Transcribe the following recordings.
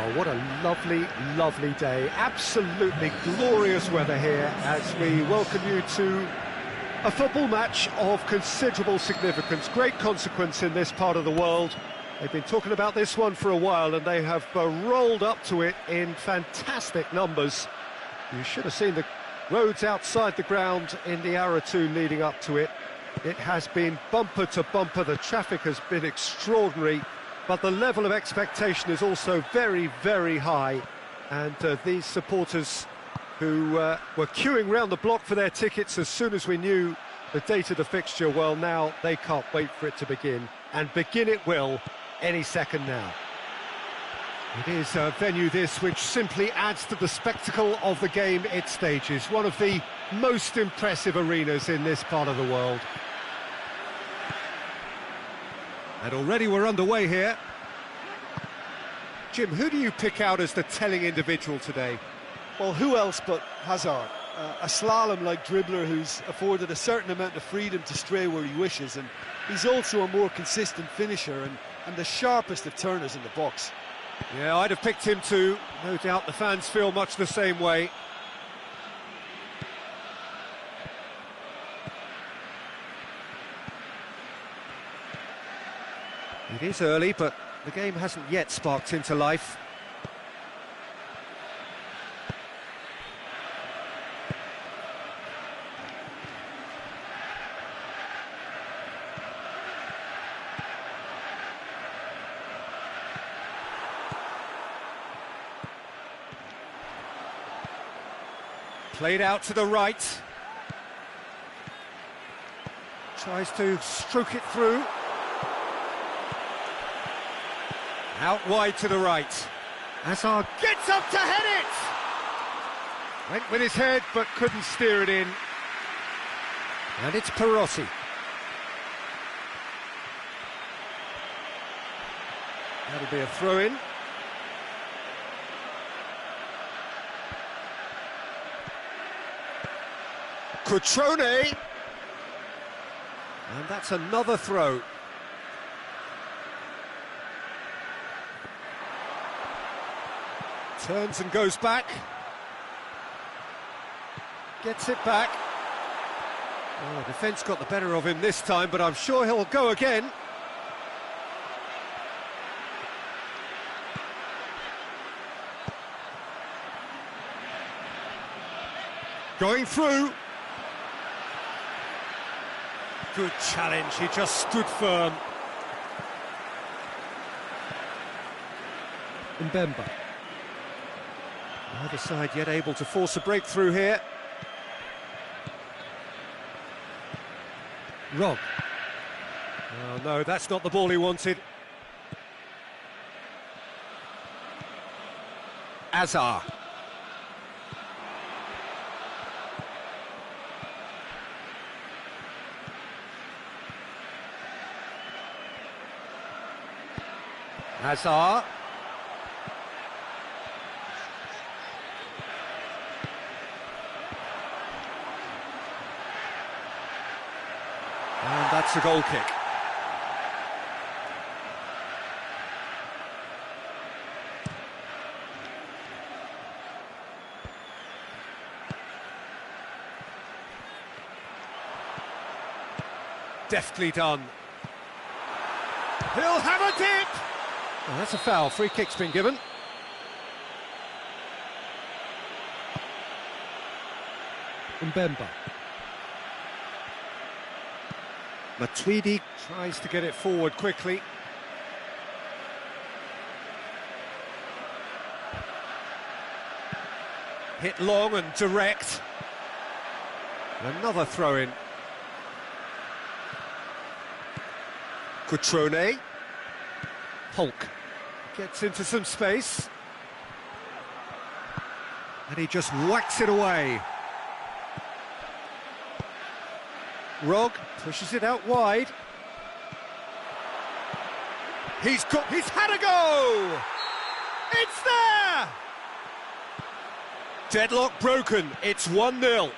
Well, what a lovely, lovely day. Absolutely glorious weather here as we welcome you to a football match of considerable significance, great consequence in this part of the world. They've been talking about this one for a while and they have rolled up to it in fantastic numbers. You should have seen the roads outside the ground in the hour or two leading up to it. It has been bumper to bumper, the traffic has been extraordinary, but the level of expectation is also very, very high. And these supporters who were queuing round the block for their tickets as soon as we knew the date of the fixture, well, now they can't wait for it to begin. And begin it will any second now. It is a venue this which simply adds to the spectacle of the game it stages. One of the most impressive arenas in this part of the world. And already we're underway here. Jim, who do you pick out as the telling individual today? Well, who else but Hazard? A slalom-like dribbler who's afforded a certain amount of freedom to stray where he wishes, and he's also a more consistent finisher and the sharpest of turners in the box. Yeah, I'd have picked him too. No doubt the fans feel much the same way. It is early, but the game hasn't yet sparked into life. Played out to the right. Tries to stroke it through. Out wide to the right. Hazard gets up to head it! Went with his head, but couldn't steer it in. And it's Perotti. That'll be a throw-in. Cutrone! And that's another throw. Turns and goes back. Gets it back. Oh, defence got the better of him this time, but I'm sure he'll go again. Going through. Good challenge, he just stood firm. Mbemba. Neither side yet able to force a breakthrough here. Rob. Oh no, that's not the ball he wanted. Azar. Hazard. And that's a goal kick. Deftly done. He'll have a dip! Oh, that's a foul. Free kick's been given. Mbemba. Matuidi tries to get it forward quickly. Hit long and direct. Another throw-in. Cutrone. Hulk gets into some space. And he just whacks it away. Rog pushes it out wide. He's had a go! It's there! Deadlock broken, it's 1-0.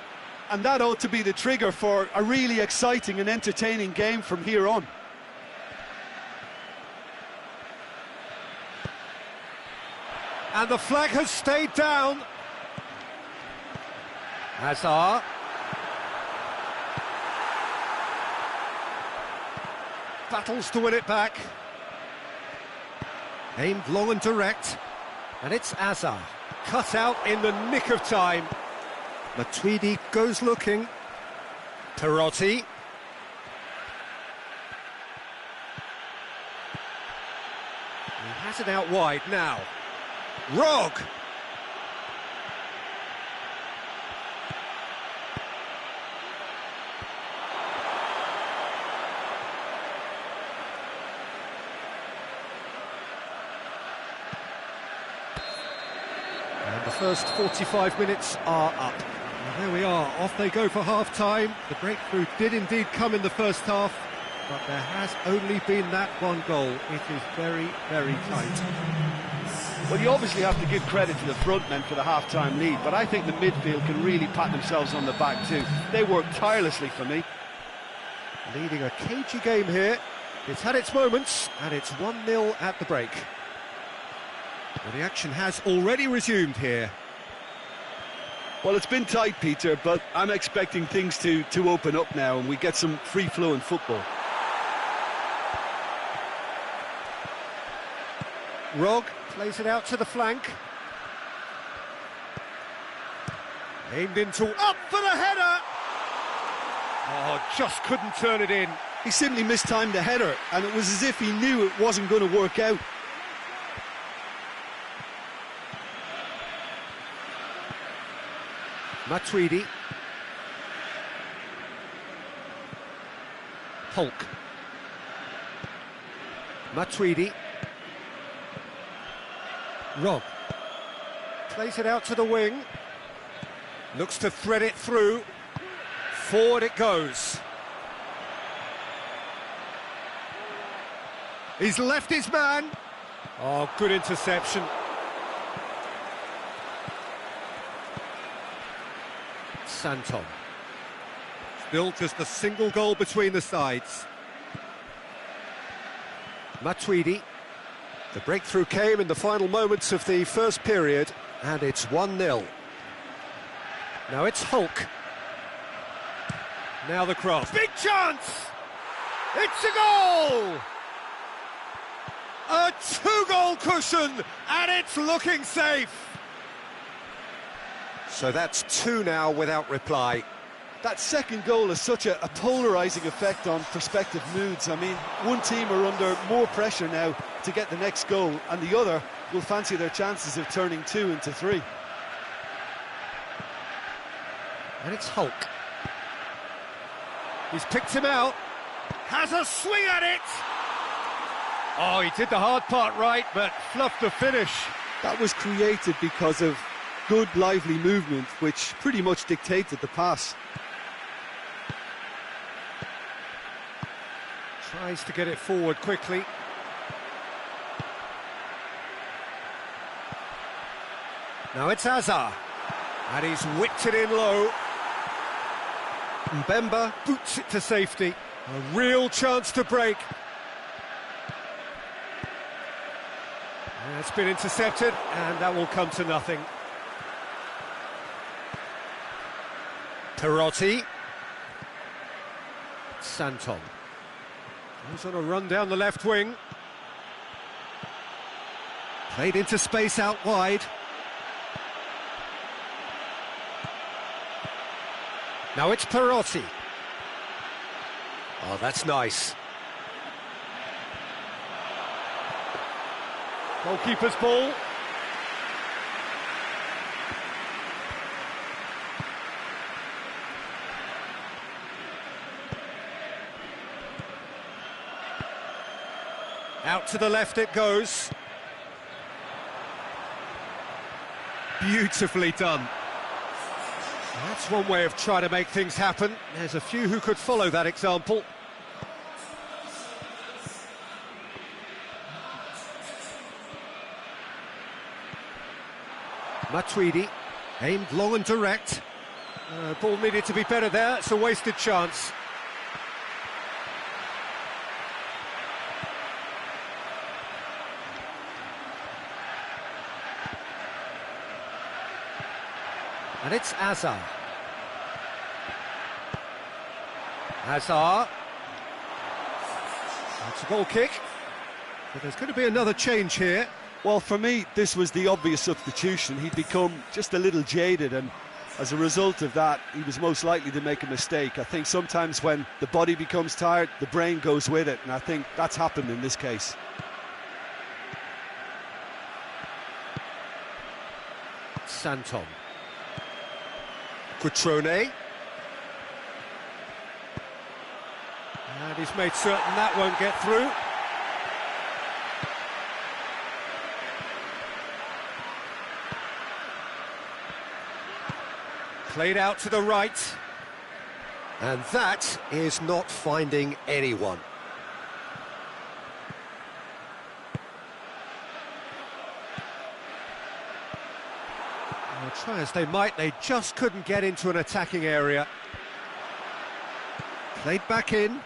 And that ought to be the trigger for a really exciting and entertaining game from here on. And the flag has stayed down. Hazard. Battles to win it back. Aimed long and direct. And it's Hazard. Cut out in the nick of time. Matuidi goes looking. Perotti. He has it out wide now. Rog. And the first 45 minutes are up. And there we are, off they go for half-time. The breakthrough did indeed come in the first half, but there has only been that one goal. It is very, very tight. Well, you obviously have to give credit to the front men for the half-time lead, but I think the midfield can really pat themselves on the back too. They work tirelessly for me. Leading a cagey game here. It's had its moments, and it's 1-0 at the break. Well, the action has already resumed here. Well, it's been tight, Peter, but I'm expecting things to open up now and we get some free-flowing football. Rog plays it out to the flank. Aimed into... Up for the header! Oh, just couldn't turn it in. He simply mistimed the header, and it was as if he knew it wasn't going to work out. Matuidi. Hulk. Matuidi. Rob. Plays it out to the wing. Looks to thread it through. Forward it goes. He's left his man. Oh, good interception. Santon. Still just a single goal between the sides. Matuidi. The breakthrough came in the final moments of the first period, and it's 1-0. Now it's Hulk. Now the cross. Big chance! It's a goal! A two-goal cushion, and it's looking safe. So that's two now without reply. That second goal has such a polarising effect on prospective moods. I mean, one team are under more pressure now to get the next goal, and the other will fancy their chances of turning 2 into 3. And it's Hulk. He's picked him out. Has a swing at it! Oh, he did the hard part right, but fluffed the finish. That was created because of good, lively movement, which pretty much dictated the pass. Tries to get it forward quickly. Now it's Hazard. And he's whipped it in low. Mbemba boots it to safety. A real chance to break. And it's been intercepted, and that will come to nothing. Perotti. Santon. He's on a run down the left wing. Played into space out wide. Now it's Perotti. Oh, that's nice. Goalkeeper's ball. Out to the left it goes. Beautifully done. That's one way of trying to make things happen. There's a few who could follow that example. Matuidi, aimed long and direct. Ball needed to be better there, it's a wasted chance. And it's Azar. Azar. That's a goal kick. But there's going to be another change here. Well, for me, this was the obvious substitution. He'd become just a little jaded, and as a result of that, he was most likely to make a mistake. I think sometimes when the body becomes tired, the brain goes with it, and I think that's happened in this case. Santon. Cutrone. And he's made certain that won't get through. Played out to the right. And that is not finding anyone. Well, try as they might, they just couldn't get into an attacking area. Played back in.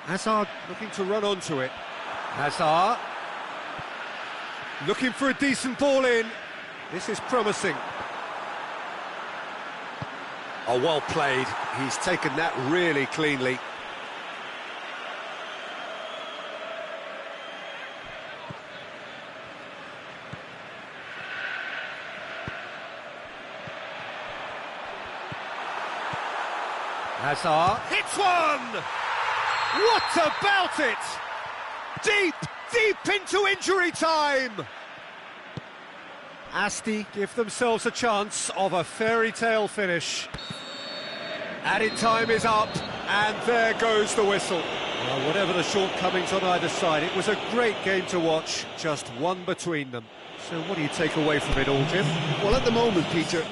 Hazard looking to run onto it. Hazard looking for a decent ball in. This is promising. Oh, well played. He's taken that really cleanly. Hazard hits one! What about it? Deep into injury time! Asti give themselves a chance of a fairy tale finish. Added time is up, and there goes the whistle. Well, whatever the shortcomings on either side, it was a great game to watch, just one between them. So what do you take away from it all, Jim? Well, at the moment, Peter,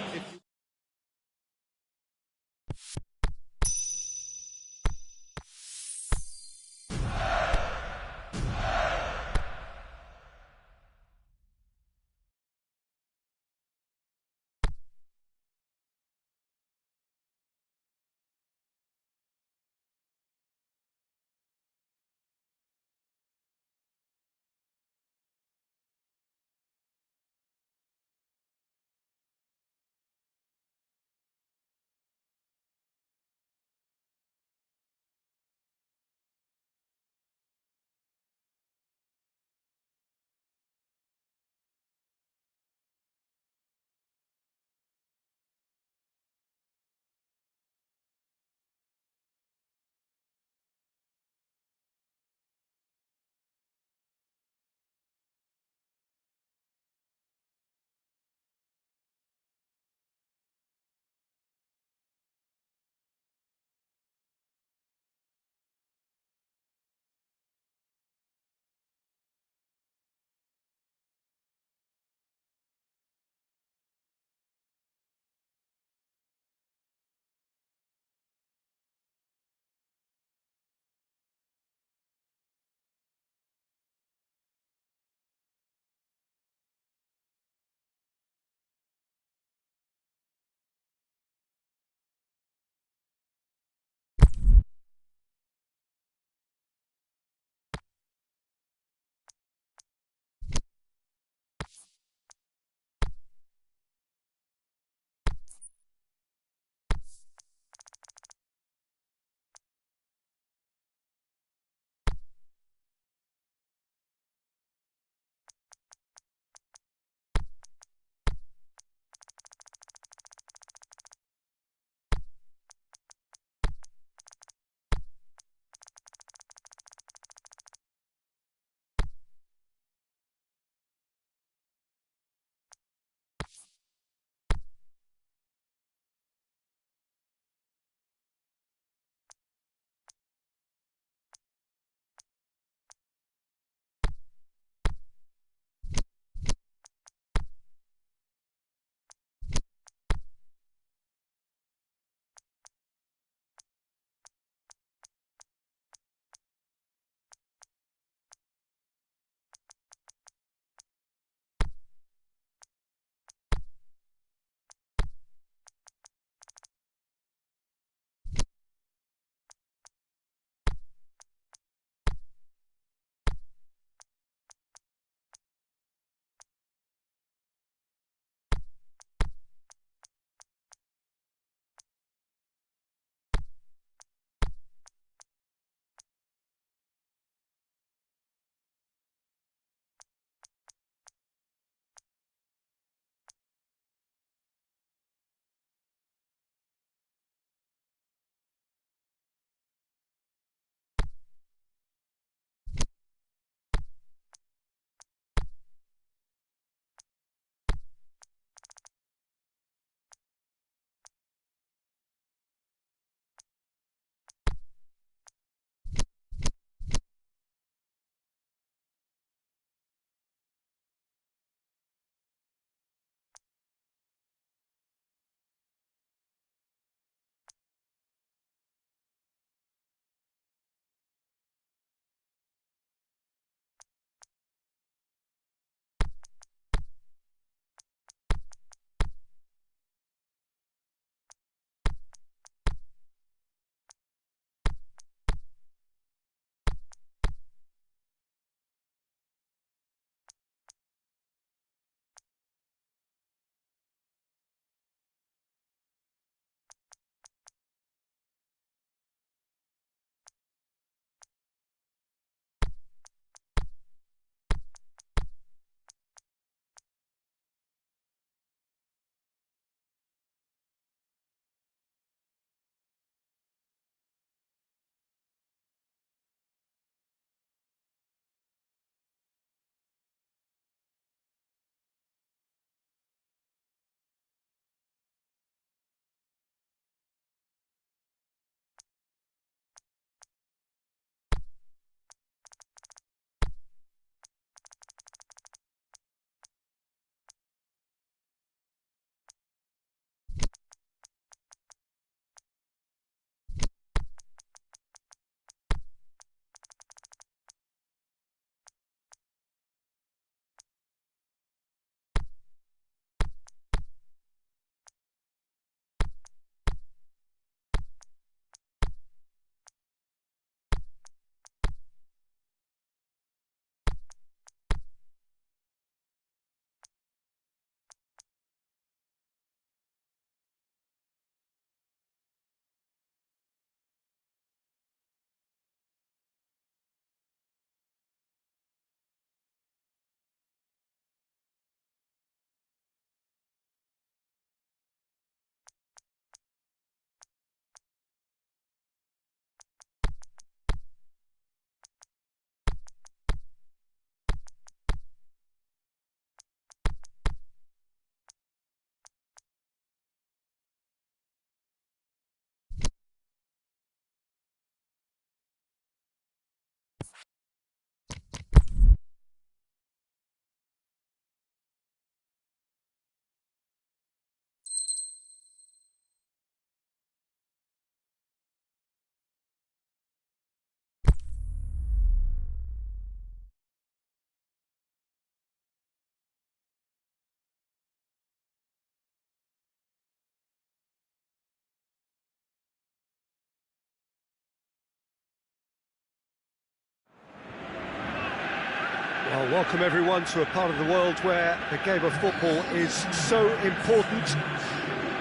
Well, welcome everyone to a part of the world where the game of football is so important.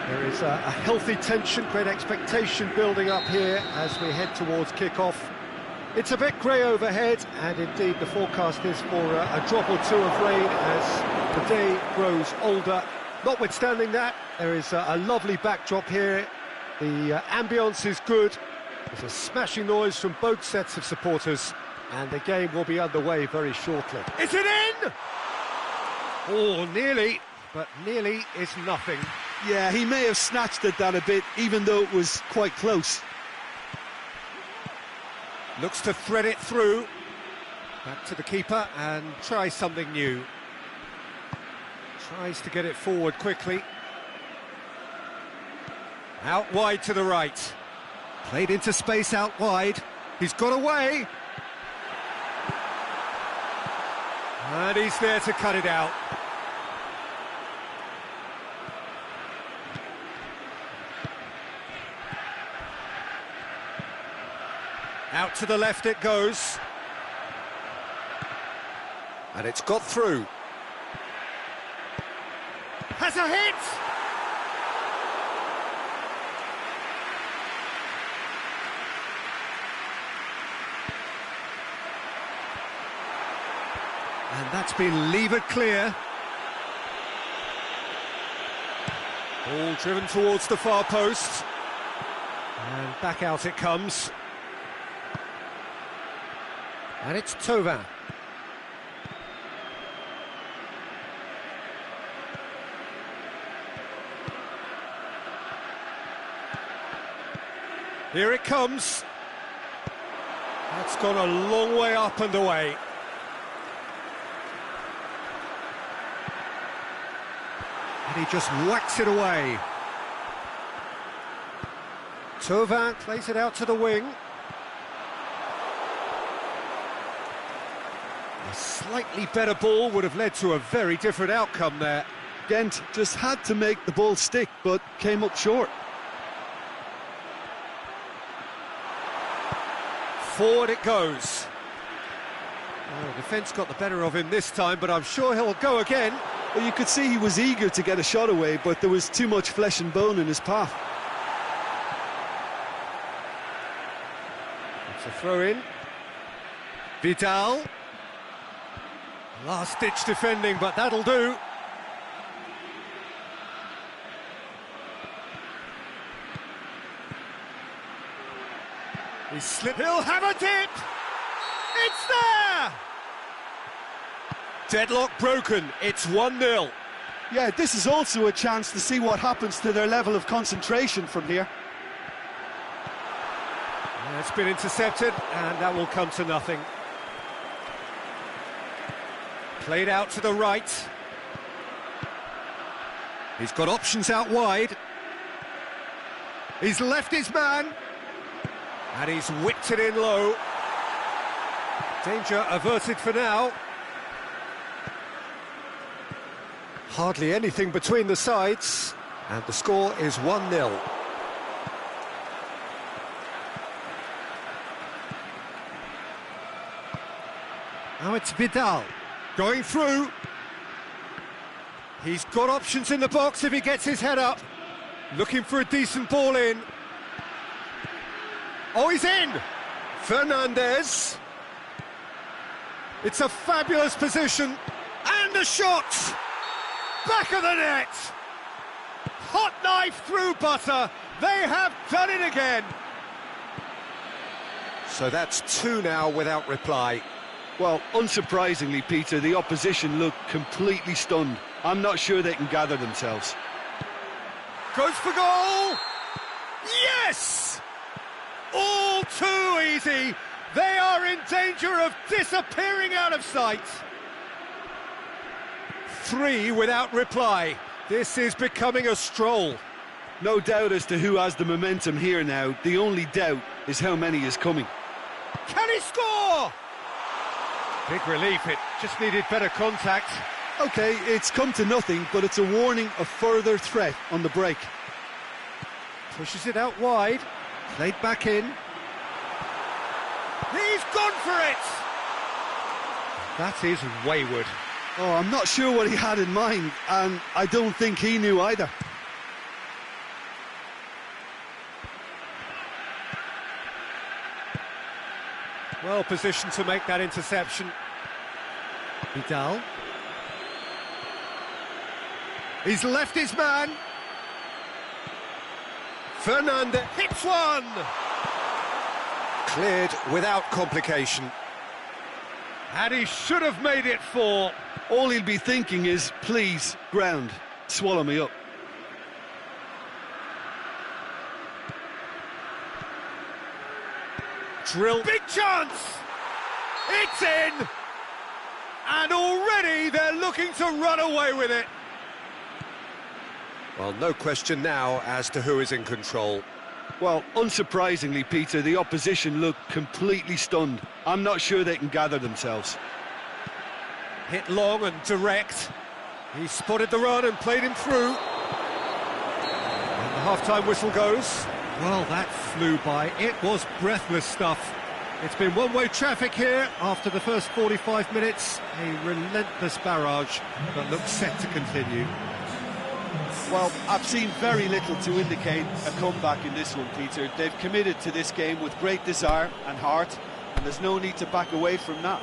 There is a healthy tension, great expectation building up here as we head towards kick-off. It's a bit grey overhead, and indeed the forecast is for a drop or two of rain as the day grows older. Notwithstanding that, there is a lovely backdrop here. The ambience is good. There's a smashing noise from both sets of supporters, and the game will be underway very shortly. Is it in? Oh, nearly, but nearly is nothing. Yeah, he may have snatched at that a bit, even though it was quite close. Looks to thread it through. Back to the keeper and try something new. Tries to get it forward quickly. Out wide to the right. Played into space out wide. He's got away. And he's there to cut it out. Out to the left it goes. And it's got through. Has a hit! And that's been levered clear. Ball driven towards the far post. And back out it comes. And it's Thauvin. Here it comes. That's gone a long way up and away. And he just whacks it away. Thauvin plays it out to the wing. A slightly better ball would have led to a very different outcome there. Ghent just had to make the ball stick, but came up short. Forward it goes. Oh, the defence got the better of him this time, but I'm sure he'll go again. Well, you could see he was eager to get a shot away, but there was too much flesh and bone in his path. It's a throw-in. Vidal. Last-ditch defending, but that'll do. He slipped. He'll have a dip! It's there! Deadlock broken. It's 1-0. Yeah, this is also a chance to see what happens to their level of concentration from here. It's been intercepted, and that will come to nothing. Played out to the right. He's got options out wide. He's left his man. And he's whipped it in low. Danger averted for now. Hardly anything between the sides. And the score is 1-0. Now it's Vidal. Going through. He's got options in the box if he gets his head up. Looking for a decent ball in. Oh, he's in! Fernandez. It's a fabulous position. And a shot! Back of the net! Hot knife through butter. They have done it again. So that's 2 now without reply. Well, unsurprisingly, Peter, the opposition look completely stunned. I'm not sure they can gather themselves. Goes for goal! Yes! All too easy. They are in danger of disappearing out of sight. 3 without reply. This is becoming a stroll. No doubt as to who has the momentum here now. The only doubt is how many is coming. Can he score? Big relief, it just needed better contact. OK, it's come to nothing, but it's a warning of further threat on the break. Pushes it out wide, played back in. He's gone for it! That is wayward. Oh, I'm not sure what he had in mind, and I don't think he knew either. Well positioned to make that interception. Vidal. He's left his man. Fernandez hits one! Cleared without complication. And he should have made it 4. All he'll be thinking is, please, ground, swallow me up. Drill. Big chance! It's in! And already they're looking to run away with it. Well, no question now as to who is in control. Well, unsurprisingly, Peter, the opposition look completely stunned. I'm not sure they can gather themselves. Hit long and direct. He spotted the run and played him through. And the half-time whistle goes. Well, that flew by. It was breathless stuff. It's been one-way traffic here after the first 45 minutes. A relentless barrage that looks set to continue. Well, I've seen very little to indicate a comeback in this one, Peter. They've committed to this game with great desire and heart, and there's no need to back away from that.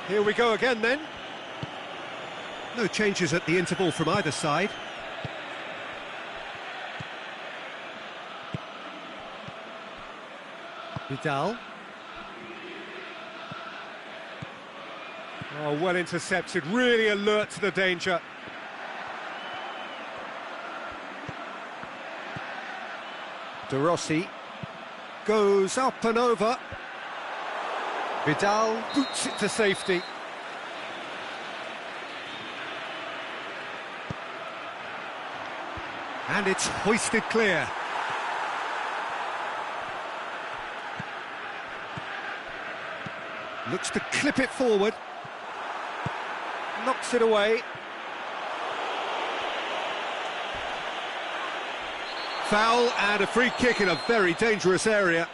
Here we go again then. No changes at the interval from either side. Vidal. Oh, well intercepted, really alert to the danger. De Rossi goes up and over. Vidal boots it to safety. And it's hoisted clear. Looks to clip it forward. Knocks it away. Foul and a free kick in a very dangerous area.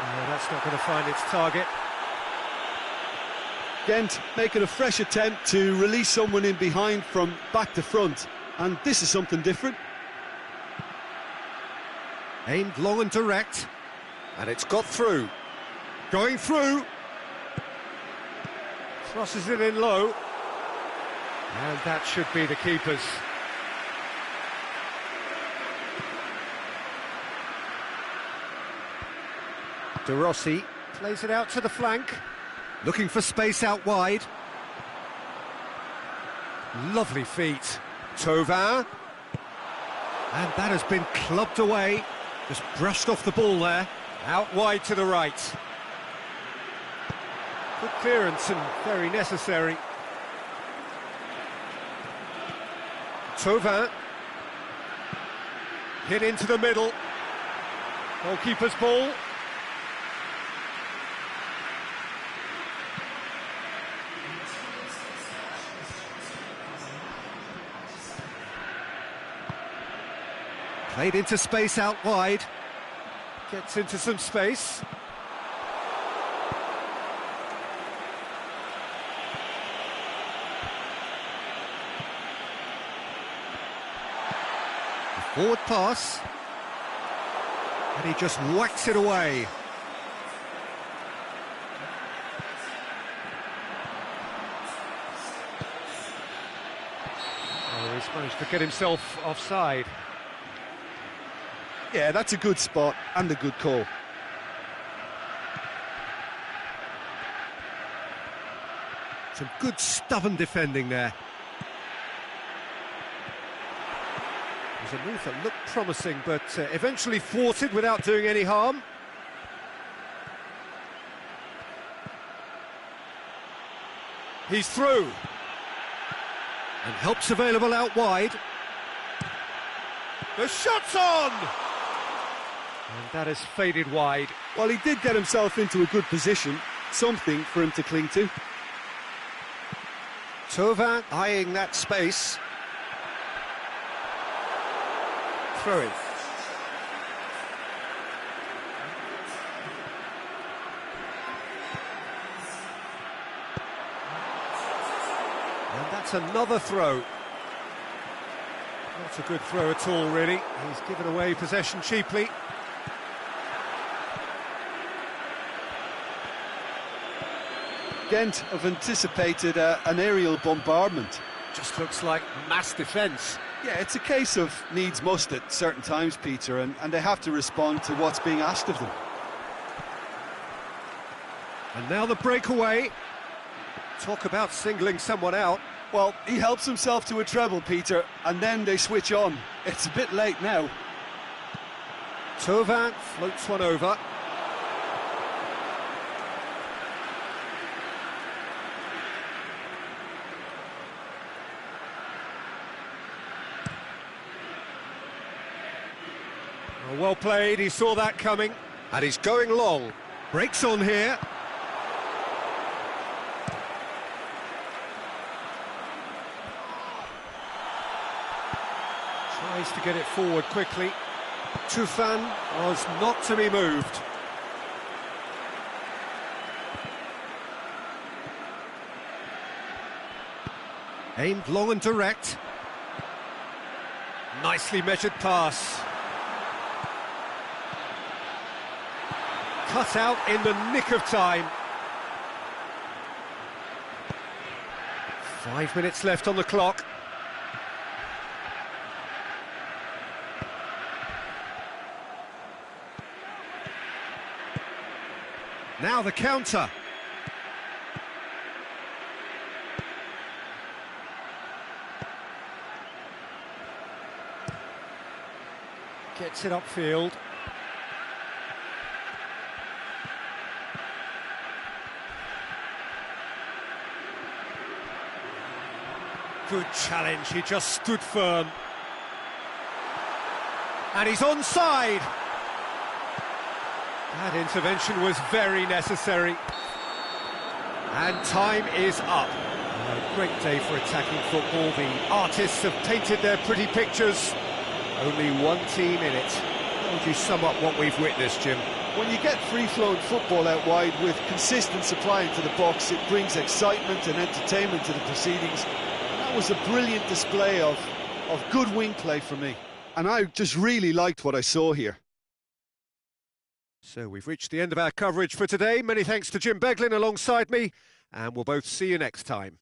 No, that's not going to find its target. Ghent making a fresh attempt to release someone in behind from back to front, and this is something different. Aimed long and direct, and it's got through. Going through. Crosses it in low. And that should be the keeper's. De Rossi plays it out to the flank. Looking for space out wide. Lovely feet. Thauvin. And that has been clubbed away. Just brushed off the ball there. Out wide to the right. Good clearance and very necessary. Thauvin. Hit into the middle. Goalkeeper's ball. Played into space out wide. Gets into some space. A forward pass. And he just whacks it away. Oh, he's managed to get himself offside. Yeah, that's a good spot and a good call. Some good stubborn defending there. There's a move that looked promising, but eventually thwarted without doing any harm. He's through. And help's available out wide. The shot's on! And that has faded wide. Well, he did get himself into a good position, something for him to cling to. Thauvin eyeing that space. Throw it. That's another throw. Not a good throw at all, really. He's given away possession cheaply. Ghent have anticipated an aerial bombardment. Just looks like mass defence. Yeah, it's a case of needs must at certain times, Peter, and they have to respond to what's being asked of them. And now the breakaway. Talk about singling someone out. Well, he helps himself to a treble, Peter, and then they switch on. It's a bit late now. Tovan floats one over. Well played, he saw that coming. And he's going long. Breaks on here. Tries to get it forward quickly. Tufan was not to be moved. Aimed long and direct. Nicely measured pass. Cut out in the nick of time. 5 minutes left on the clock. Now the counter. Gets it upfield. Good challenge, he just stood firm. And he's onside. That intervention was very necessary. And time is up. A great day for attacking football. The artists have painted their pretty pictures. Only one team in it. How would you sum up what we've witnessed, Jim? When you get free-flowing football out wide with consistent supply into the box, it brings excitement and entertainment to the proceedings. And that was a brilliant display of good wing play for me. And I just really liked what I saw here. So we've reached the end of our coverage for today. Many thanks to Jim Beglin alongside me, and we'll both see you next time.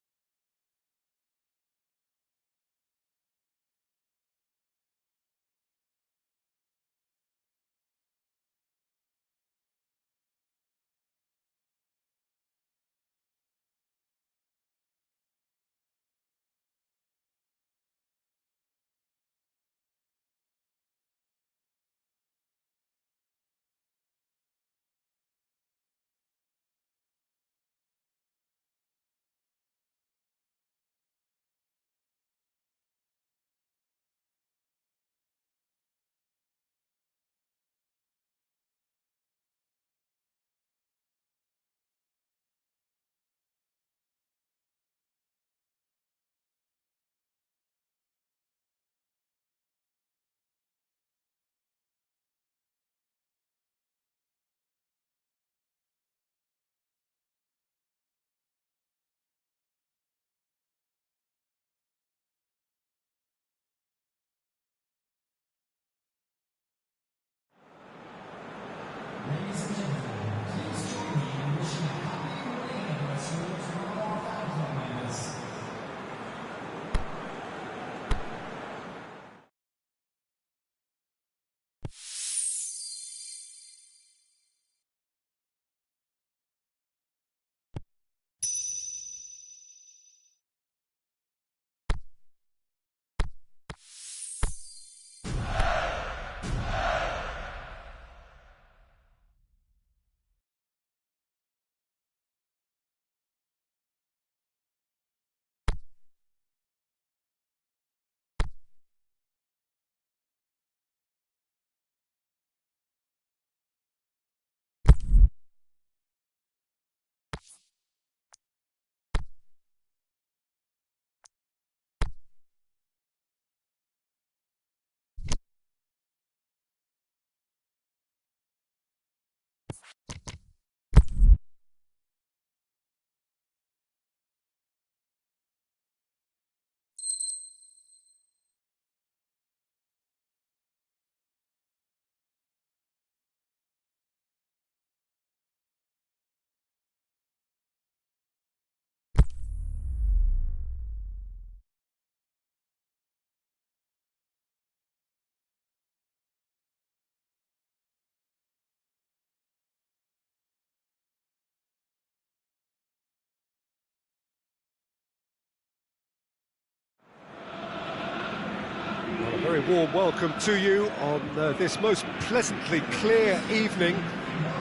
Well, a very warm welcome to you on this most pleasantly clear evening.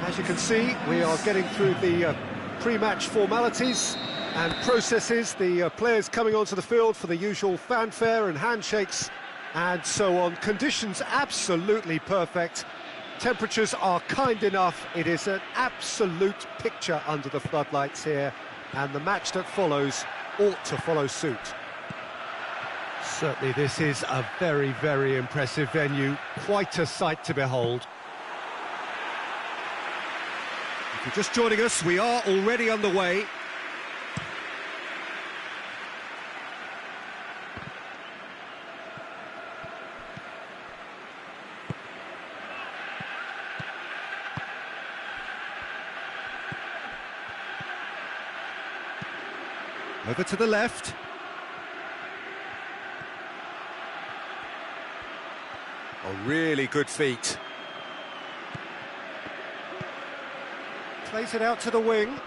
As you can see, we are getting through the pre-match formalities and processes, the players coming onto the field for the usual fanfare and handshakes and so on. Conditions absolutely perfect. Temperatures are kind enough. It is an absolute picture under the floodlights here, and the match that follows ought to follow suit. Certainly this is a very, very impressive venue. Quite a sight to behold. If you're just joining us, we are already underway. Over to the left. Oh, really good feet. Plays it out to the wing.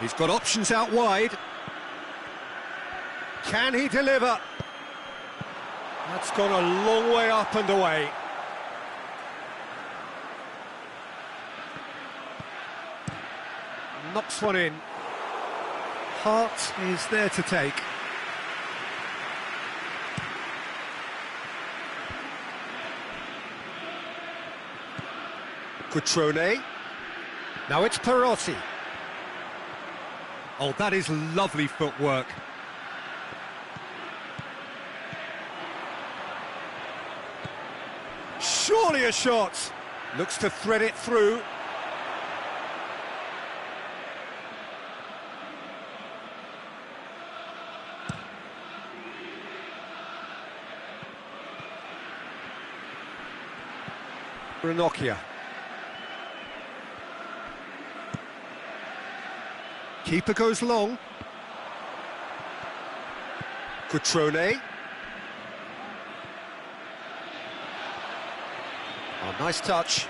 He's got options out wide. Can he deliver? That's gone a long way up and away. Knocks one in. Hart is there to take. Cutrone. Now it's Perotti. Oh, that is lovely footwork. Surely a shot. Looks to thread it through. Ranocchia. Keeper goes long. Cutrone. Oh, nice touch.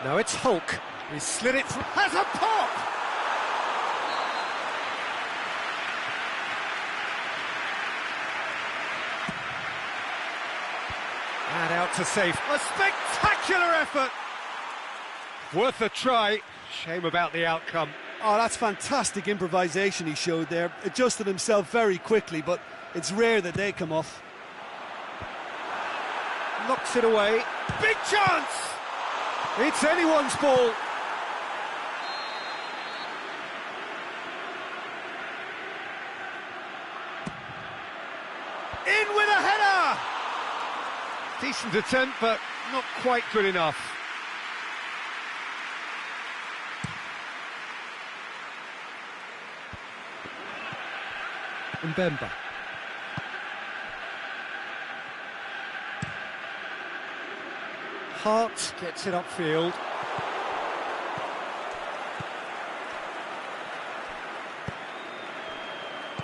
Now it's Hulk. He slid it through. Has a pop! And out to safe. A spectacular effort! Worth a try. Shame about the outcome. Oh, that's fantastic improvisation he showed there. Adjusted himself very quickly, but it's rare that they come off. Knocks it away. Big chance! It's anyone's ball. In with a header! Decent attempt, but not quite good enough. Mbemba. Hart gets it upfield.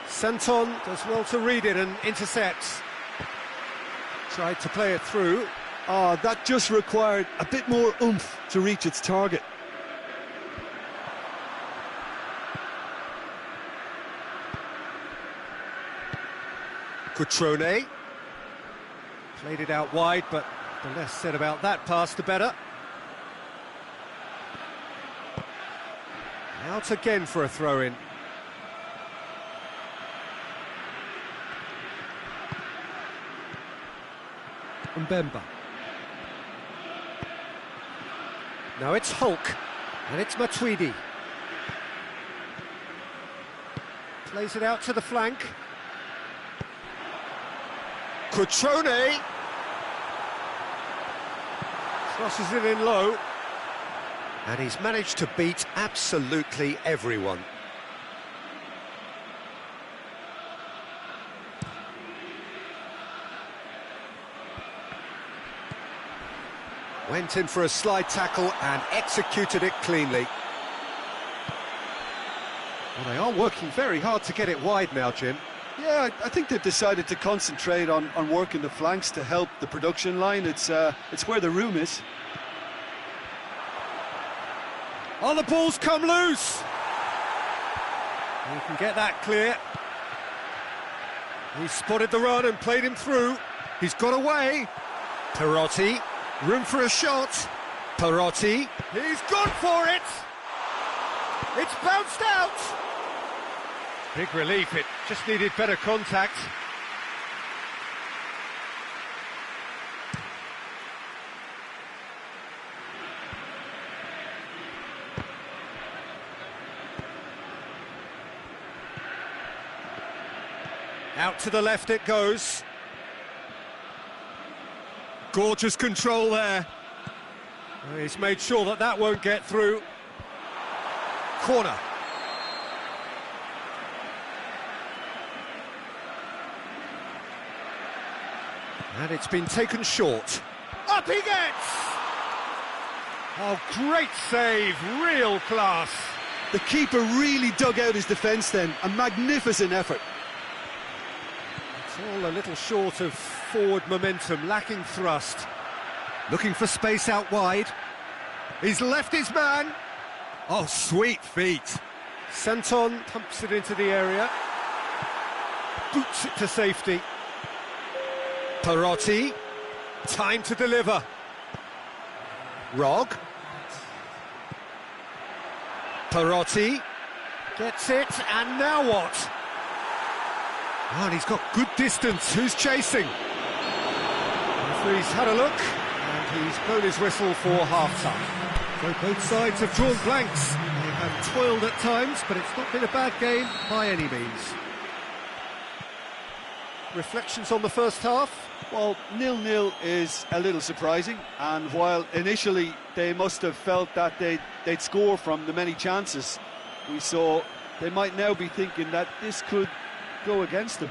Santon does well to read it and intercepts. Tried to play it through. Oh, that just required a bit more oomph to reach its target. Cutrone. Played it out wide, but the less said about that pass, the better. Out again for a throw-in. Mbemba. Now it's Hulk, and it's Matuidi. Plays it out to the flank. Cutrone. Crosses it in low. And he's managed to beat absolutely everyone. Went in for a slide tackle and executed it cleanly. Well, they are working very hard to get it wide now, Jim. Yeah, I think they've decided to concentrate on working the flanks to help the production line. It's where the room is. Oh, the ball's come loose. He can get that clear. He spotted the run and played him through. He's got away. Perotti, room for a shot. Perotti, he's gone for it. It's bounced out. Big relief, it just needed better contact. Out to the left it goes. Gorgeous control there. He's made sure that that won't get through. Corner. And it's been taken short. Up he gets! Oh, great save, real class. The keeper really dug out his defence then, a magnificent effort. It's all a little short of forward momentum, lacking thrust. Looking for space out wide. He's left his man. Oh, sweet feet. Santon pumps it into the area. Boots it to safety. Perotti. Time to deliver. Rog. Perotti. Gets it, and now what? Oh, and he's got good distance. Who's chasing? Referee's had a look, and he's blown his whistle for half-time. So both sides have drawn blanks. They have toiled at times, but it's not been a bad game by any means. Reflections on the first half? Well, 0-0 is a little surprising, and while initially they must have felt that they'd score from the many chances we saw, they might now be thinking that this could go against them.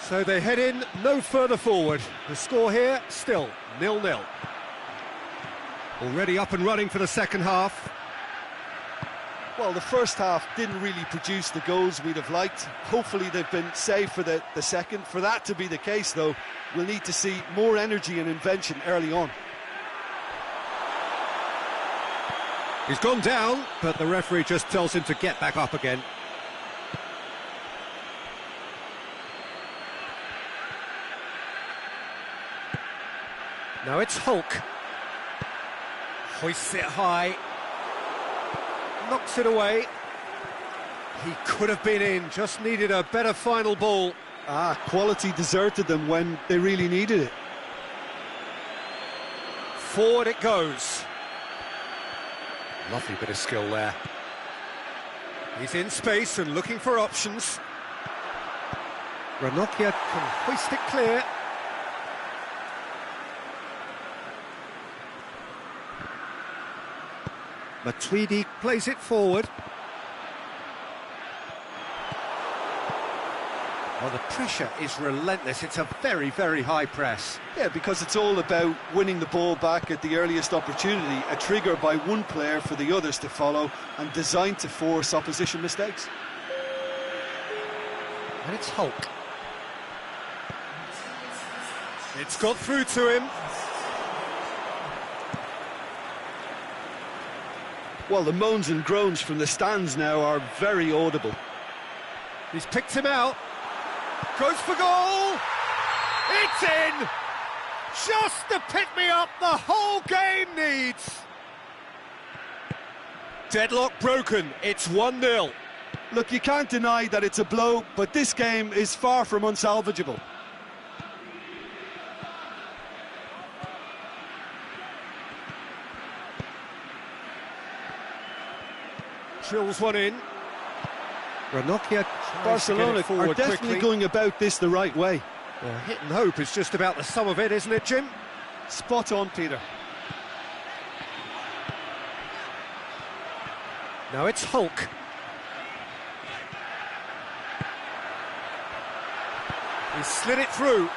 So they head in no further forward. The score here, still 0-0. Already up and running for the second half. Well, the first half didn't really produce the goals we'd have liked. Hopefully they've been saved for the second. For that to be the case, though, we'll need to see more energy and invention early on. He's gone down, but the referee just tells him to get back up again. Now it's Hulk. Hoists it high. Knocks it away. He could have been in, just needed a better final ball. Quality deserted them when they really needed it. Forward it goes. Lovely bit of skill there. He's in space and looking for options. Ranocchia can hoist it clear. Matuidi plays it forward. Well, the pressure is relentless. It's a very, very high press. Yeah, because it's all about winning the ball back at the earliest opportunity, a trigger by one player for the others to follow, and designed to force opposition mistakes. And it's Hulk. It's got through to him. Well, the moans and groans from the stands now are very audible. He's picked him out. Goes for goal! It's in! Just the pick-me-up the whole game needs! Deadlock broken, it's 1-0. Look, you can't deny that it's a blow, but this game is far from unsalvageable. Drills one in. Ranocchia. Barcelona are definitely going about this the right way. Well, hit and hope is just about the sum of it, isn't it, Jim? Spot on, Peter. Now it's Hulk. He slid it through.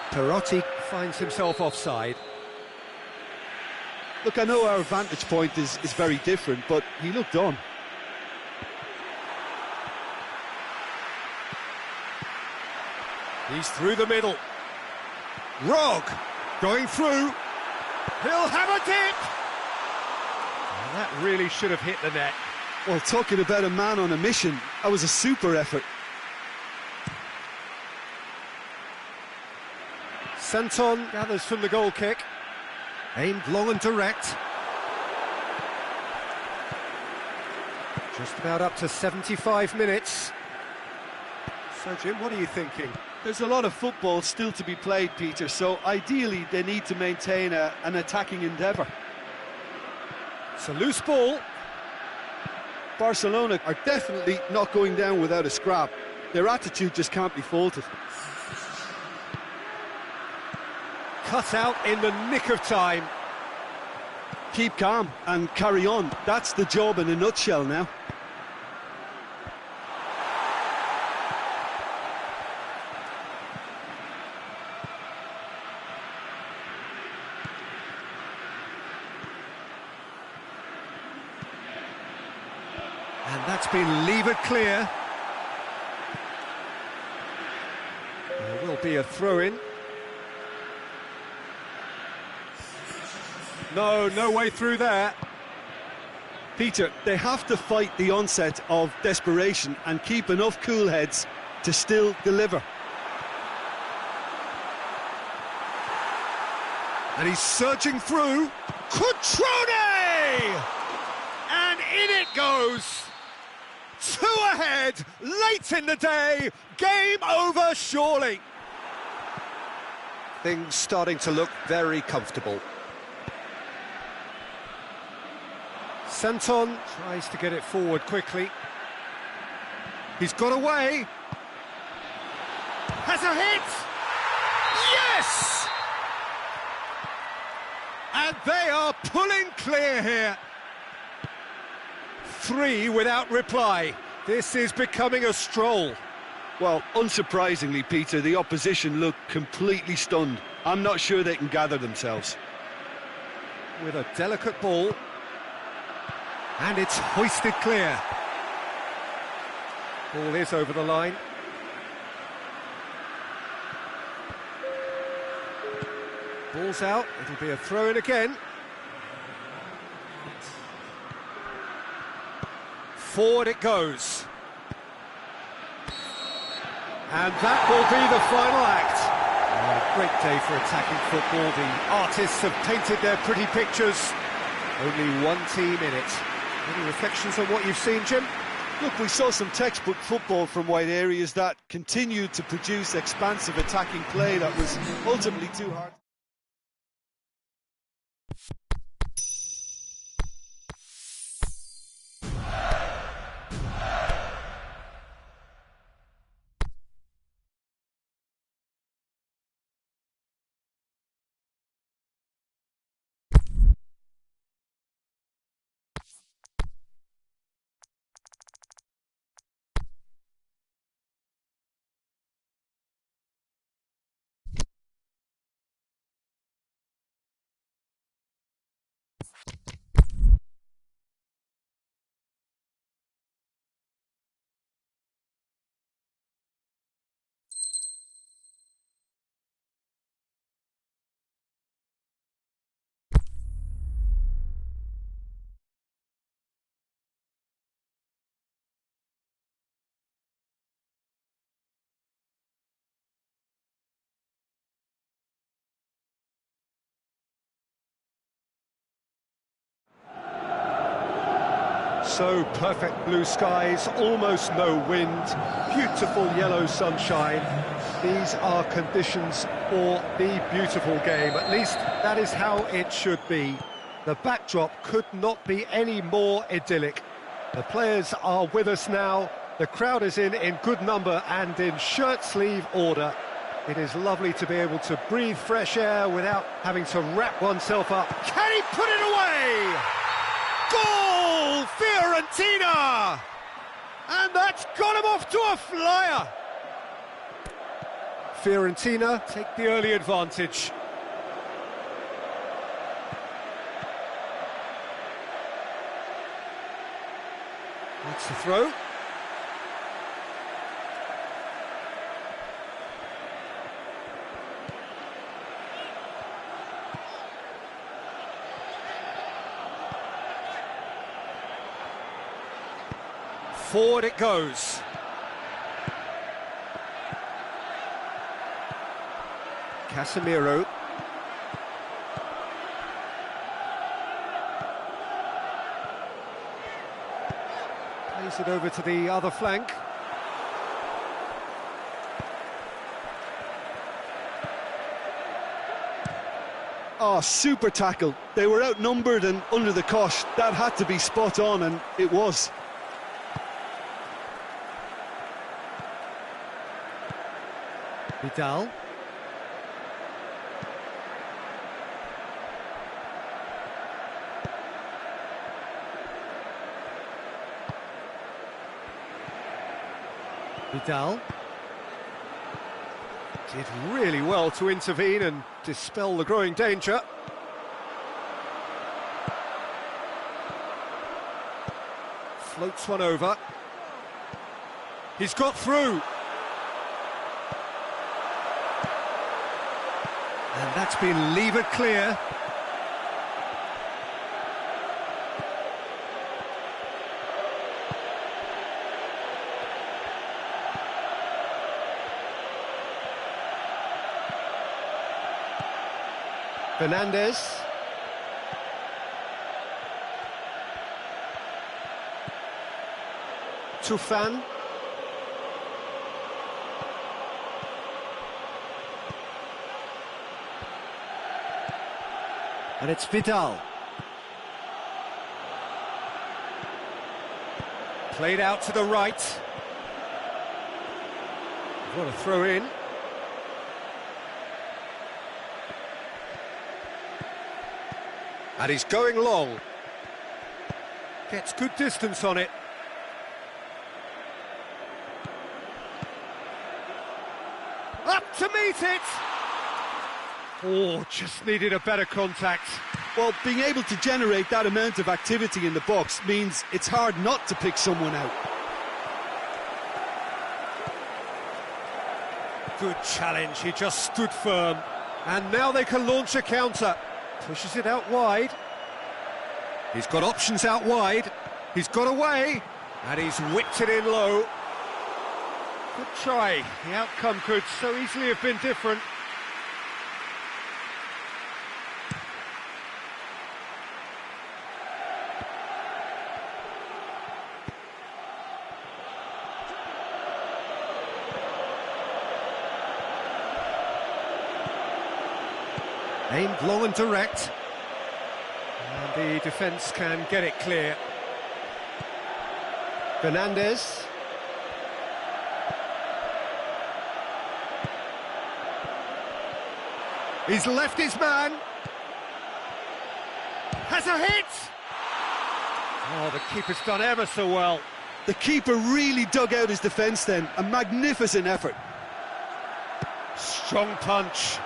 Perotti finds himself offside. Look, I know our vantage point is very different, but he looked on. He's through the middle. Rog going through. He'll have a dip. That really should have hit the net. Well, talking about a man on a mission, that was a super effort. Santon gathers from the goal kick. Aimed long and direct. Just about up to 75 minutes. So, Jim, what are you thinking? There's a lot of football still to be played, Peter, so ideally they need to maintain an attacking endeavour. It's a loose ball. Barcelona are definitely not going down without a scrap. Their attitude just can't be faulted. Cut out in the nick of time. Keep calm and carry on. That's the job in a nutshell now. And that's been levered clear. There will be a throw-in. No way through there. Peter, they have to fight the onset of desperation and keep enough cool heads to still deliver. And he's surging through. Cutrone! And in it goes. 2 ahead, late in the day. Game over, surely. Things starting to look very comfortable. Santon tries to get it forward quickly. He's got away. Has a hit! Yes! And they are pulling clear here. 3 without reply. This is becoming a stroll. Well, unsurprisingly, Peter, the opposition look completely stunned. I'm not sure they can gather themselves. With a delicate ball. And it's hoisted clear. Ball is over the line. Ball's out, it'll be a throw-in again. Forward it goes. And that will be the final act. A great day for attacking football. The artists have painted their pretty pictures. Only one team in it. Any reflections on what you've seen, Jim? Look, we saw some textbook football from wide areas that continued to produce expansive attacking play that was ultimately too hard. So perfect blue skies, almost no wind, beautiful yellow sunshine. These are conditions for the beautiful game. At least that is how it should be. The backdrop could not be any more idyllic. The players are with us now. The crowd is in good number and in shirt-sleeve order. It is lovely to be able to breathe fresh air without having to wrap oneself up. Can he put it away? Goal! Fiorentina! And that's got him off to a flyer! Fiorentina take the early advantage. That's the throw. Forward it goes. Casemiro. Plays it over to the other flank. Oh, super tackle. They were outnumbered and under the cosh. That had to be spot on, and it was. Vidal. Vidal did really well to intervene and dispel the growing danger. Floats one over. He's got through. And that's been levered clear. Fernandez. Tufan. And it's Vidal. Played out to the right. What a throw in. And he's going long. Gets good distance on it. Up to meet it! Oh, just needed a better contact. Well, being able to generate that amount of activity in the box means it's hard not to pick someone out. Good challenge, he just stood firm. And now they can launch a counter. Pushes it out wide. He's got options out wide. He's got away. And he's whipped it in low. Good try. The outcome could so easily have been different. Aimed long and direct. And the defence can get it clear. Fernandez. He's left his man. Has a hit! Oh, the keeper's done ever so well. The keeper really dug out his defence then. A magnificent effort. Strong punch.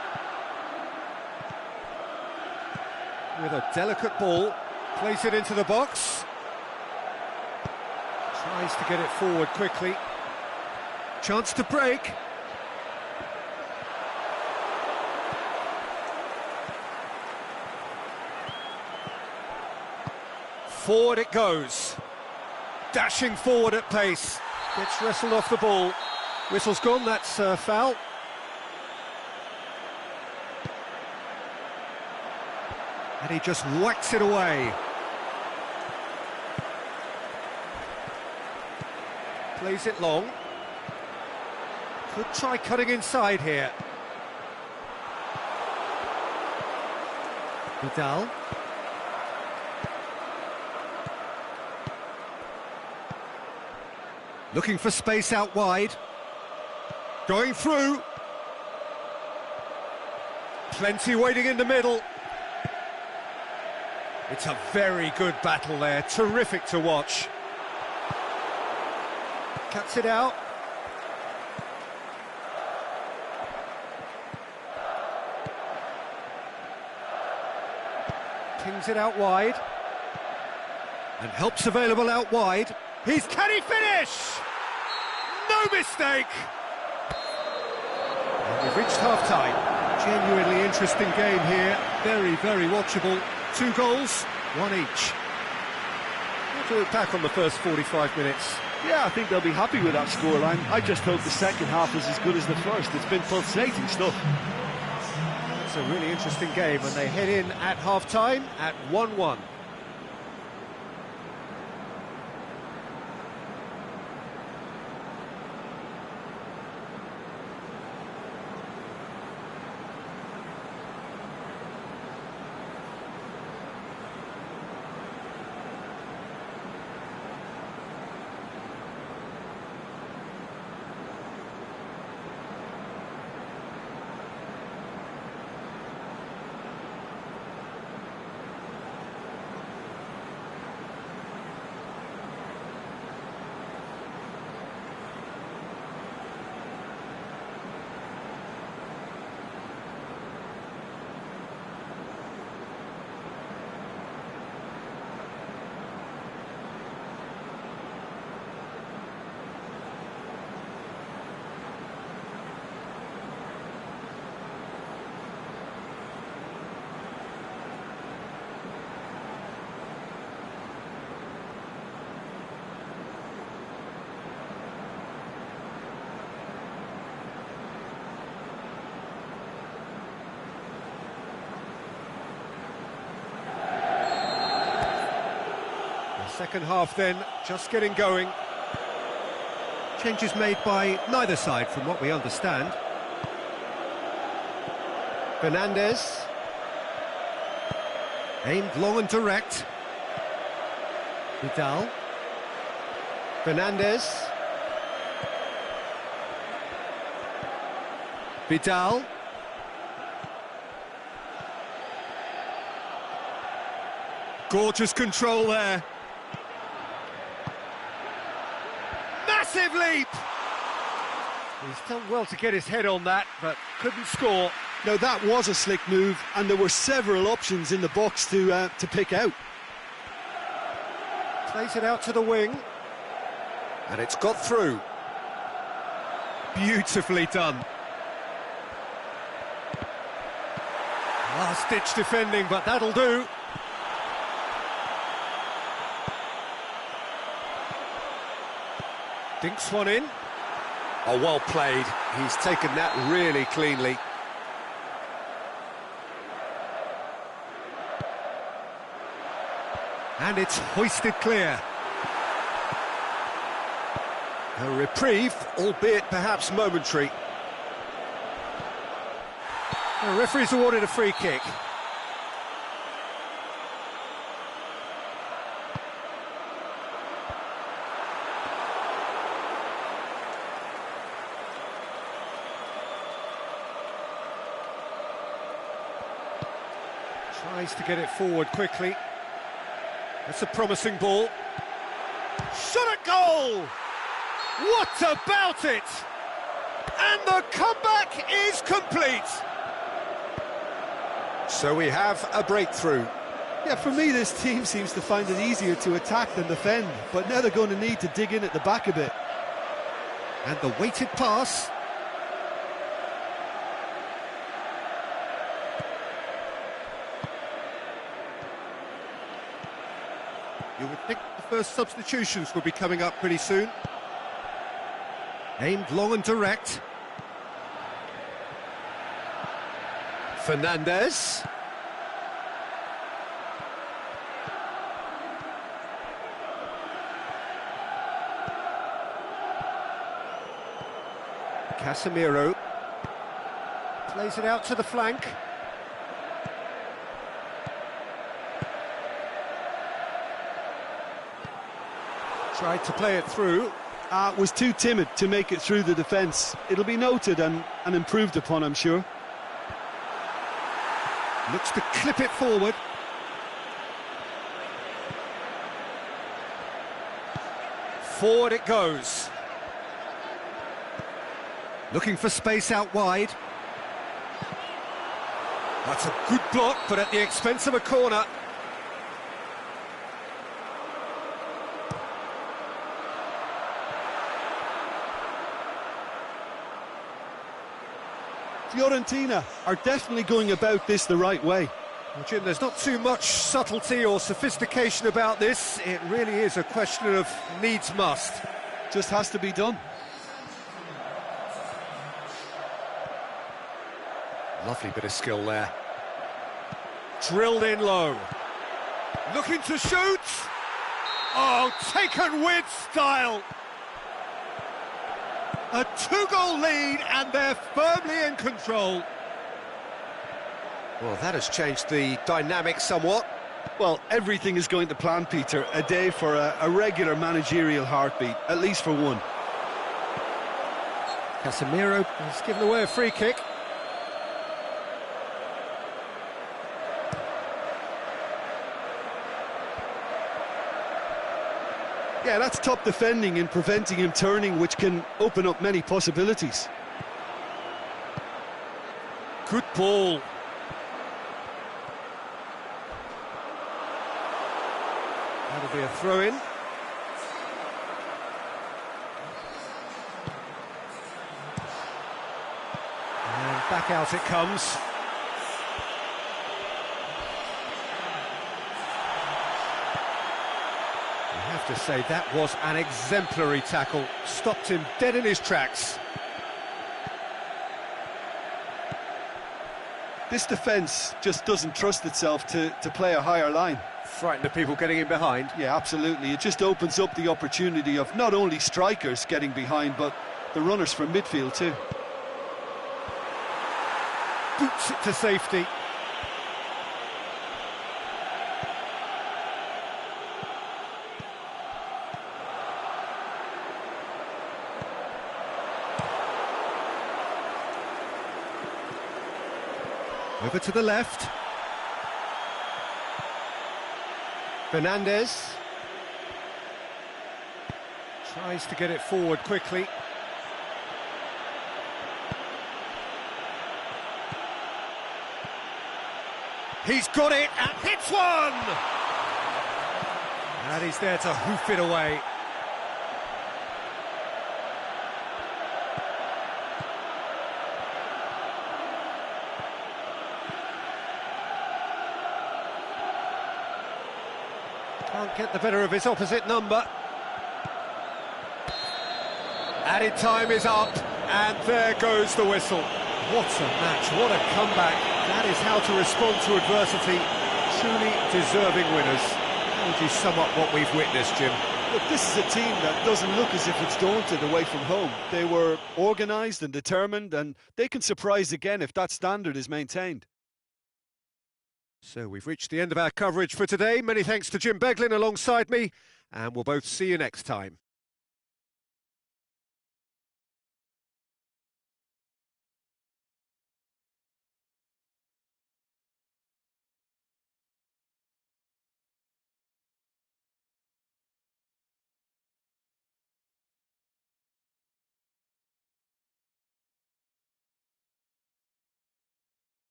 With a delicate ball, plays it into the box. Tries to get it forward quickly. Chance to break. Forward it goes. Dashing forward at pace. Gets wrestled off the ball. Whistle's gone, that's a foul. And he just whacks it away. Plays it long. Could try cutting inside here. Vidal. Looking for space out wide. Going through. Plenty waiting in the middle. It's a very good battle there, terrific to watch. Cuts it out. Pings it out wide. And help's available out wide. Can he finish? No mistake! And we've reached half-time. Genuinely interesting game here. Very, very watchable. 2 goals, 1 each. We'll look back on the first 45 minutes. Yeah, I think they'll be happy with that scoreline. I just hope the second half is as good as the first. It's been pulsating stuff. It's a really interesting game, and they head in at half-time at 1-1. Second half then, just getting going. Changes made by neither side from what we understand. Fernandez. Aimed long and direct. Vidal. Fernandez. Vidal. Gorgeous control there. Massive leap! He's done well to get his head on that, but couldn't score. Now that was a slick move, and there were several options in the box to pick out. Plays it out to the wing, and it's got through. Beautifully done. Last-ditch defending, but that'll do. Dinks one in. Oh, well played. He's taken that really cleanly. And it's hoisted clear. A reprieve, albeit perhaps momentary. The referee's awarded a free kick. Tries to get it forward quickly. That's a promising ball. Shot at goal! What about it? And the comeback is complete. So we have a breakthrough. Yeah, for me, this team seems to find it easier to attack than defend, but now they're going to need to dig in at the back a bit. And the weighted pass. You would think the first substitutions will be coming up pretty soon. Aimed long and direct. Fernandez. Casemiro. Plays it out to the flank. Tried to play it through. Was too timid to make it through the defence. It'll be noted and improved upon, I'm sure. Looks to clip it forward. Forward it goes. Looking for space out wide. That's a good block, but at the expense of a corner. Fiorentina are definitely going about this the right way. Well, Jim, there's not too much subtlety or sophistication about this. It really is a question of needs must. Just has to be done. Lovely bit of skill there. Drilled in low. Looking to shoot. Oh, taken with style. A 2-goal lead and they're firmly in control. Well, that has changed the dynamic somewhat. Well, everything is going to plan, Peter. A day for a regular managerial heartbeat, at least for one. Casemiro has given away a free kick. Yeah, that's top defending and preventing him turning, which can open up many possibilities. Good ball. That'll be a throw-in. And back out it comes. I have to say, that was an exemplary tackle. Stopped him dead in his tracks. This defence just doesn't trust itself to play a higher line. Frightened of people getting in behind. Yeah, absolutely. It just opens up the opportunity of not only strikers getting behind, but the runners from midfield too. Boots it to safety. Over to the left. Fernandez tries to get it forward quickly. He's got it and hits one! And he's there to hoof it away. Can't get the better of his opposite number. Added time is up, and there goes the whistle. What a match, what a comeback. That is how to respond to adversity. Truly deserving winners. How would you sum up what we've witnessed, Jim? Look, this is a team that doesn't look as if it's daunted away from home. They were organised and determined, and they can surprise again if that standard is maintained. So we've reached the end of our coverage for today. Many thanks to Jim Beglin alongside me, and we'll both see you next time.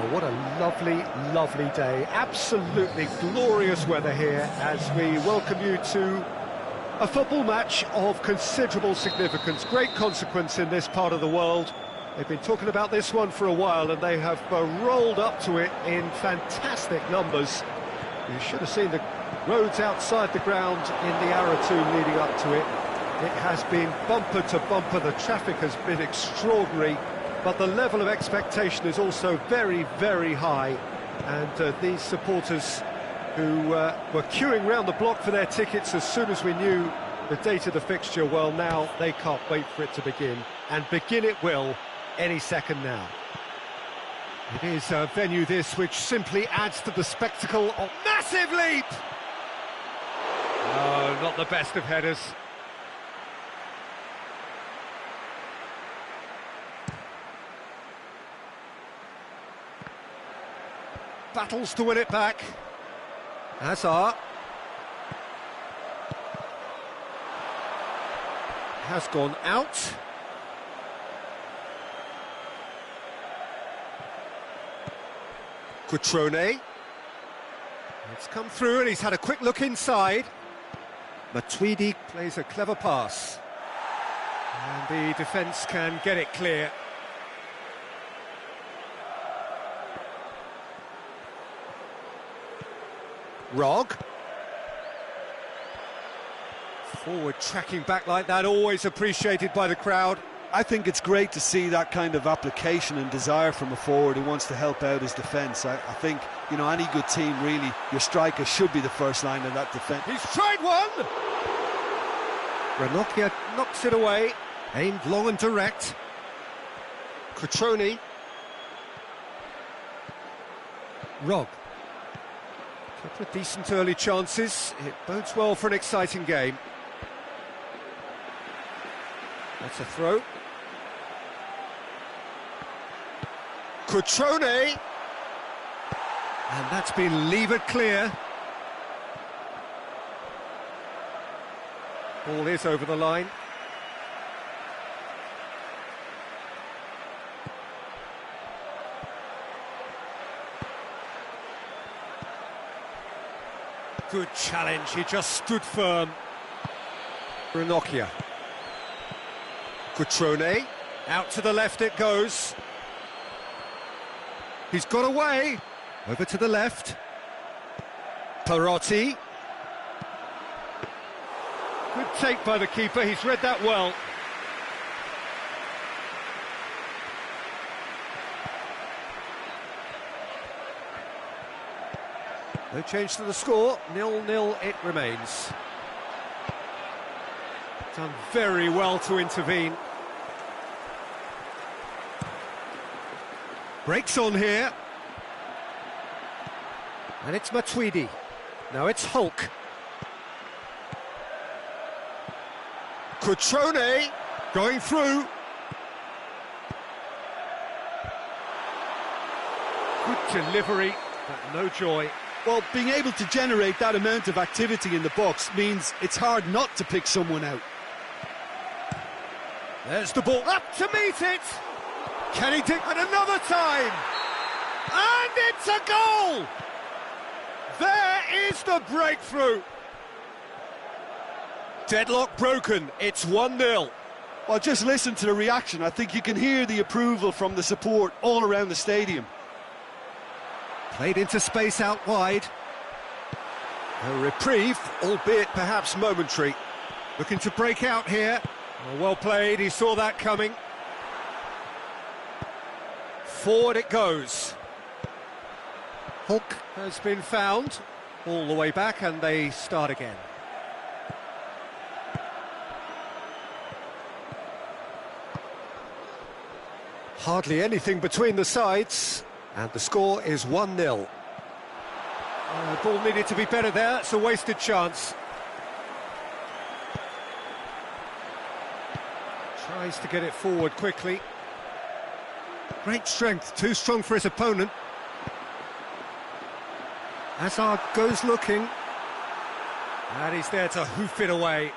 Oh, what a lovely, lovely day. Absolutely glorious weather here as we welcome you to a football match of considerable significance. Great consequence in this part of the world. They've been talking about this one for a while and they have rolled up to it in fantastic numbers. You should have seen the roads outside the ground in the hour or two leading up to it. It has been bumper to bumper. The traffic has been extraordinary. But the level of expectation is also very, very high. And these supporters who were queuing round the block for their tickets as soon as we knew the date of the fixture, well, now they can't wait for it to begin. And begin it will any second now. It is a venue this which simply adds to the spectacle of massive leap! Oh, not the best of headers. Battles to win it back. Hazard. Has gone out. Cutrone. It's come through and he's had a quick look inside. Matuidi plays a clever pass. And the defence can get it clear. Rog. Forward tracking back like that, always appreciated by the crowd. I think it's great to see that kind of application and desire from a forward who wants to help out his defence. I think, you know, any good team, really, your striker should be the first line of that defence. He's tried one! Ranocchia knocks it away, aimed long and direct. Cutrone. Rog. Couple of decent early chances. It bodes well for an exciting game. That's a throw. Cutrone! And that's been levered clear. Ball is over the line. Good challenge, he just stood firm. Ranocchia. Cutrone, out to the left it goes. He's got away, over to the left. Perotti. Good take by the keeper, he's read that well. No change to the score, 0-0 it remains. Done very well to intervene. Breaks on here. And it's Matuidi. Now it's Hulk. Cutrone going through. Good delivery, but no joy. Well, being able to generate that amount of activity in the box means it's hard not to pick someone out. There's the ball, up to meet it! Can he dig? And another time! And it's a goal! There is the breakthrough! Deadlock broken, it's 1-0. Well, just listen to the reaction. I think you can hear the approval from the support all around the stadium. Played into space out wide. A reprieve, albeit perhaps momentary. Looking to break out here. Well played, he saw that coming. Forward it goes. Hulk has been found. All the way back and they start again. Hardly anything between the sides. And the score is 1-0. Ball needed to be better there, it's a wasted chance. Tries to get it forward quickly. Great strength, too strong for his opponent. Hazard goes looking. And he's there to hoof it away.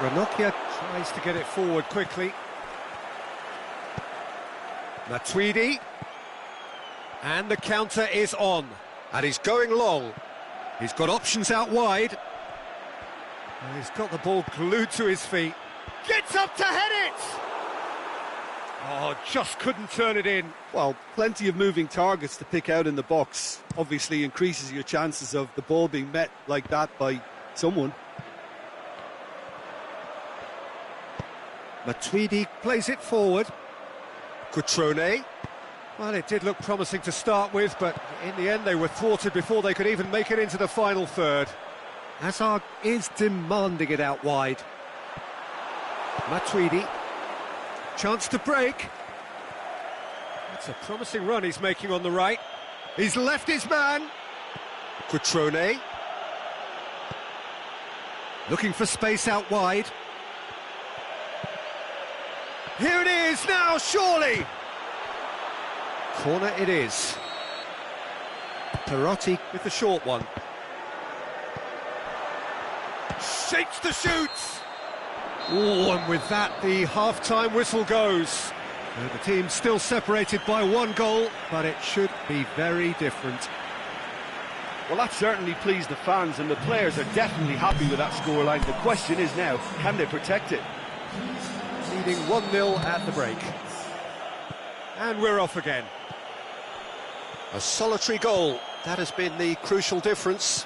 Ranocchia tries to get it forward quickly. Matuidi. And the counter is on. And he's going long. He's got options out wide. And he's got the ball glued to his feet. Gets up to head it! Oh, just couldn't turn it in. Well, plenty of moving targets to pick out in the box. Obviously increases your chances of the ball being met like that by someone. Matuidi plays it forward. Cutrone. Well, it did look promising to start with, but in the end they were thwarted before they could even make it into the final third. Hazard is demanding it out wide. Matuidi. Chance to break. That's a promising run he's making on the right. He's left his man. Cutrone. Looking for space out wide. Here it is now, surely! Corner it is. Perotti with the short one. Shakes the shoots! Oh, and with that, the half-time whistle goes. The team's still separated by one goal, but it should be very different. Well, that certainly pleased the fans, and the players are definitely happy with that scoreline. The question is now, can they protect it? Leading 1-0 at the break. And we're off again. A solitary goal, that has been the crucial difference.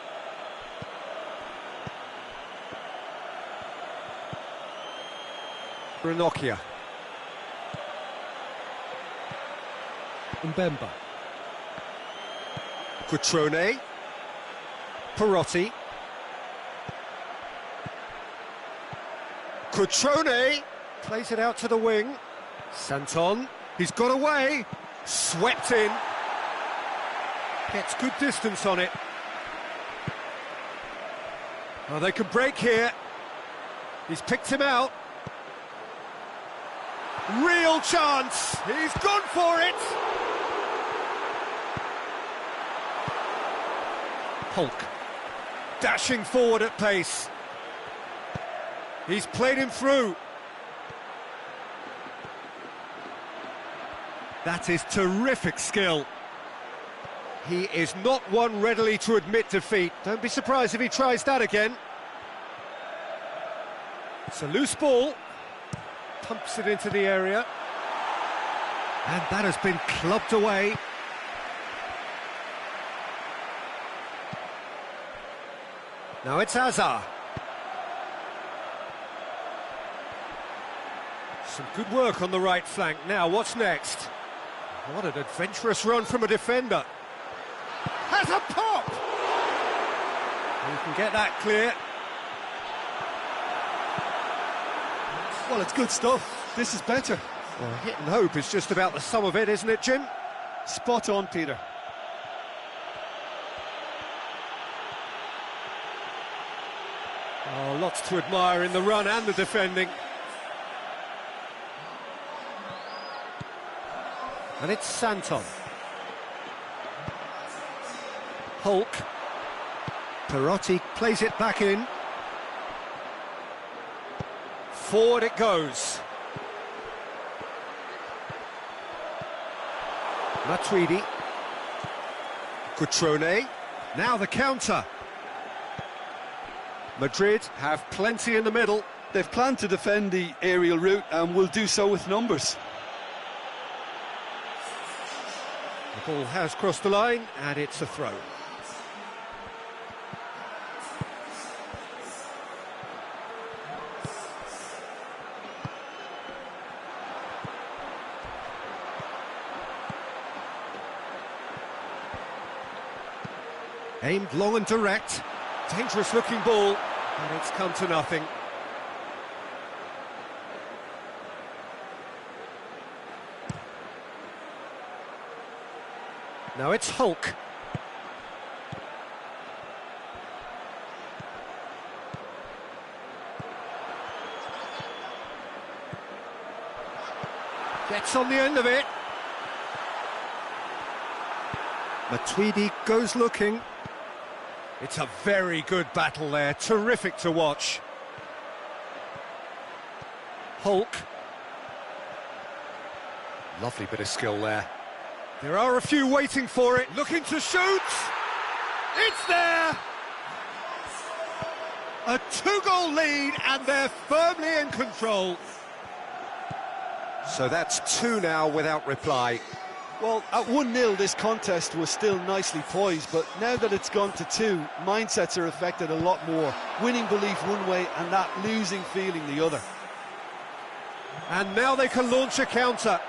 Ranocchia. Mbemba. Cutrone. Perotti. Cutrone plays it out to the wing. Santon, he's got away. Swept in. Gets good distance on it. Oh, they can break here. He's picked him out. Real chance. He's gone for it. Hulk. Dashing forward at pace. He's played him through. That is terrific skill. He is not one readily to admit defeat. Don't be surprised if he tries that again. It's a loose ball. Pumps it into the area. And that has been clubbed away. Now it's Hazard. Some good work on the right flank. Now, what's next? What an adventurous run from a defender. Has a pop! You can get that clear. Well, it's good stuff. This is better. Well, hit and hope is just about the sum of it, isn't it, Jim? Spot on, Peter. Oh, lots to admire in the run and the defending. And it's Santon. Hulk. Perotti plays it back in. Forward it goes. Matuidi. Cutrone. Now the counter. Madrid have plenty in the middle. They've planned to defend the aerial route and will do so with numbers. The ball has crossed the line and it's a throw. Aimed long and direct. Dangerous looking ball, but it's come to nothing. Now it's Hulk. Gets on the end of it. Matuidi goes looking. It's a very good battle there, terrific to watch. Hulk. Lovely bit of skill there. There are a few waiting for it, looking to shoot! It's there! A 2-goal lead, and they're firmly in control. So that's 2 now without reply. Well, at 1-0 this contest was still nicely poised, but now that it's gone to 2, mindsets are affected a lot more. Winning belief one way and that losing feeling the other. And now they can launch a counter.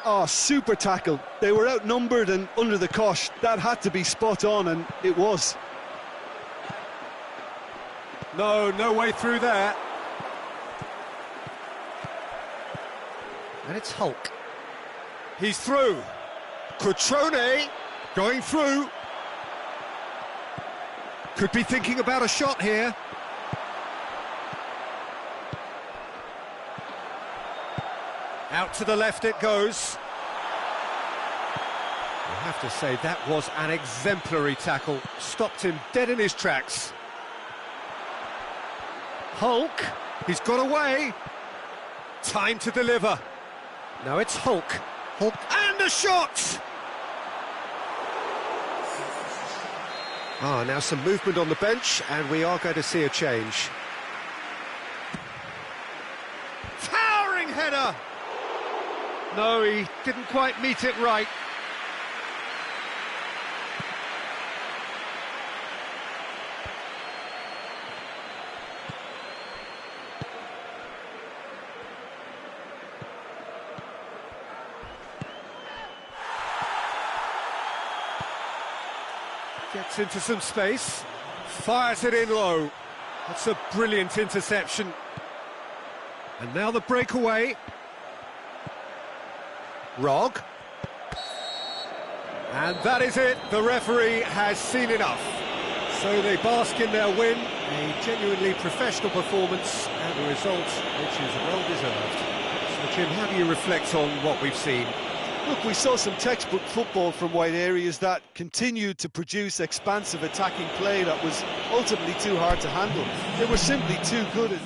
Oh, super tackle. They were outnumbered and under the cosh. That had to be spot on, and it was. No way through there. And it's Hulk. He's through. Cutrone going through. Could be thinking about a shot here. Out to the left it goes. I have to say that was an exemplary tackle. Stopped him dead in his tracks. Hulk, he's got away. Time to deliver. Now it's Hulk. Hulk, and a shot! Now some movement on the bench, and we are going to see a change. Towering header! No, he didn't quite meet it right. Gets into some space, fires it in low. That's a brilliant interception. And now the breakaway. Rog. And that is it, the referee has seen enough. So they bask in their win, a genuinely professional performance, and a result which is well deserved. So Jim, how do you reflect on what we've seen? Look, we saw some textbook football from wide areas that continued to produce expansive attacking play that was ultimately too hard to handle. They were simply too good at...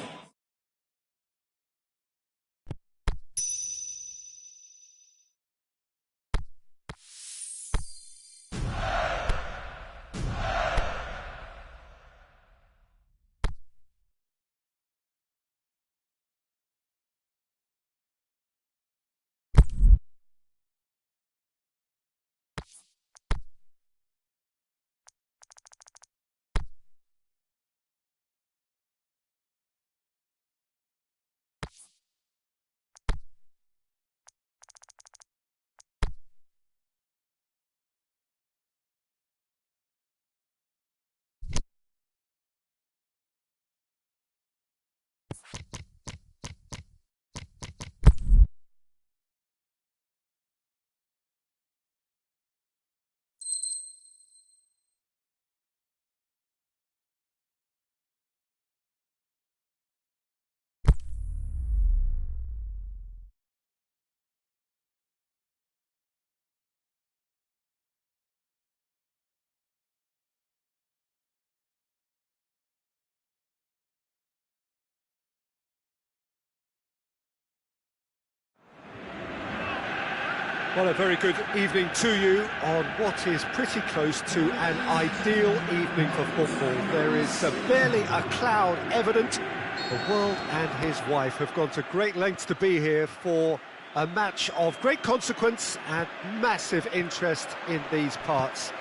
Well, a very good evening to you on what is pretty close to an ideal evening for football. There is barely a cloud evident. The world and his wife have gone to great lengths to be here for a match of great consequence and massive interest in these parts.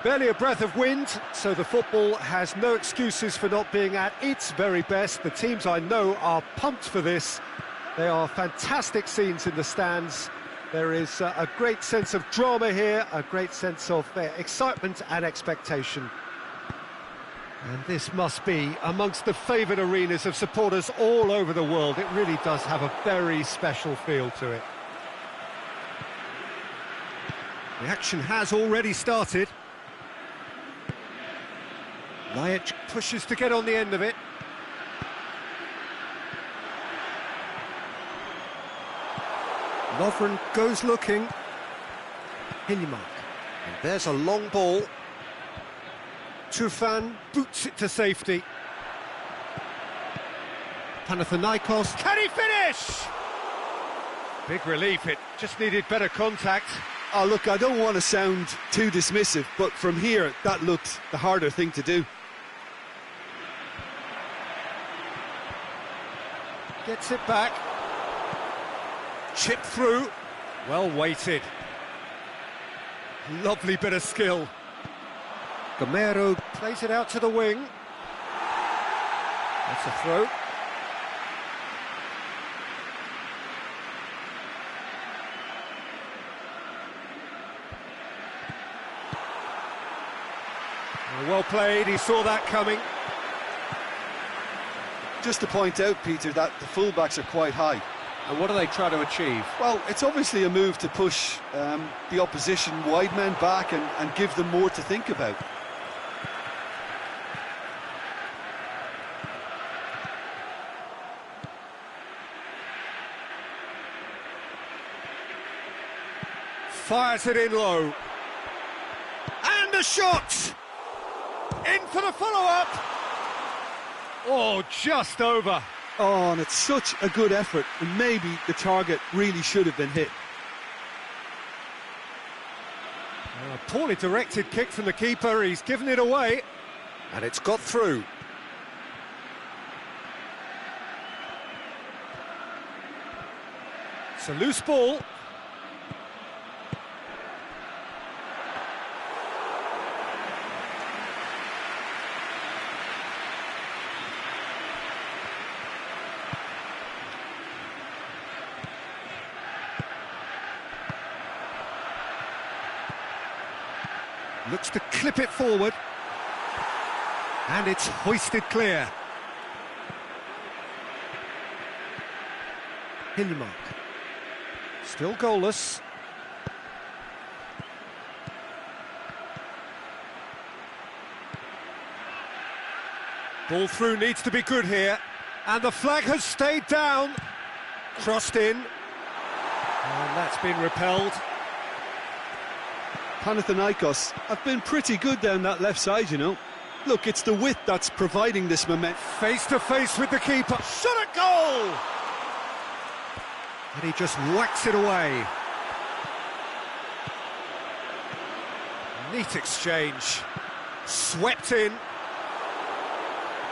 Barely a breath of wind, so the football has no excuses for not being at its very best. The teams I know are pumped for this. They are fantastic scenes in the stands. There is a great sense of drama here, a great sense of excitement and expectation. And this must be amongst the favoured arenas of supporters all over the world. It really does have a very special feel to it. The action has already started. Lajic pushes to get on the end of it. Lovren goes looking. Hiljemark. And there's a long ball. Tufan boots it to safety. Panathinaikos. Can he finish? Big relief, it just needed better contact. Oh, look, I don't want to sound too dismissive, but from here, that looked the harder thing to do. Gets it back. Chip through. Well weighted. Lovely bit of skill. Gamero plays it out to the wing. That's a throw. Well played, he saw that coming. Just to point out, Peter, that the fullbacks are quite high. And what do they try to achieve? Well, it's obviously a move to push the opposition wide men back and give them more to think about. Fires it in low. And the shot! In for the follow-up! Oh, just over. Oh, and it's such a good effort, and maybe the target really should have been hit. A poorly directed kick from the keeper, he's given it away. And it's got through. It's a loose ball. Looks to clip it forward. And it's hoisted clear. Hilmark. Still goalless. Ball through needs to be good here. And the flag has stayed down. Crossed in. And that's been repelled. Panathinaikos have been pretty good down that left side, you know. Look, it's the width that's providing this momentum. Face to face with the keeper. Shot at goal! And he just whacks it away. Neat exchange. Swept in.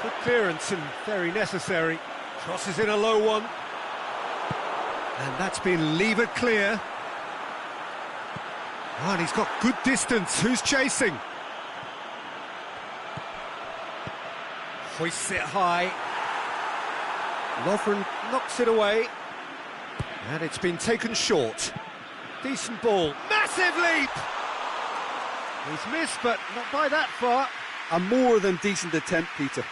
Good clearance and very necessary. Crosses in a low one. And that's been levered clear. Oh, and he's got good distance. Who's chasing? Hoists it high. Lovren knocks it away. And it's been taken short. Decent ball. Massive leap! He's missed, but not by that far. A more than decent attempt, Peter.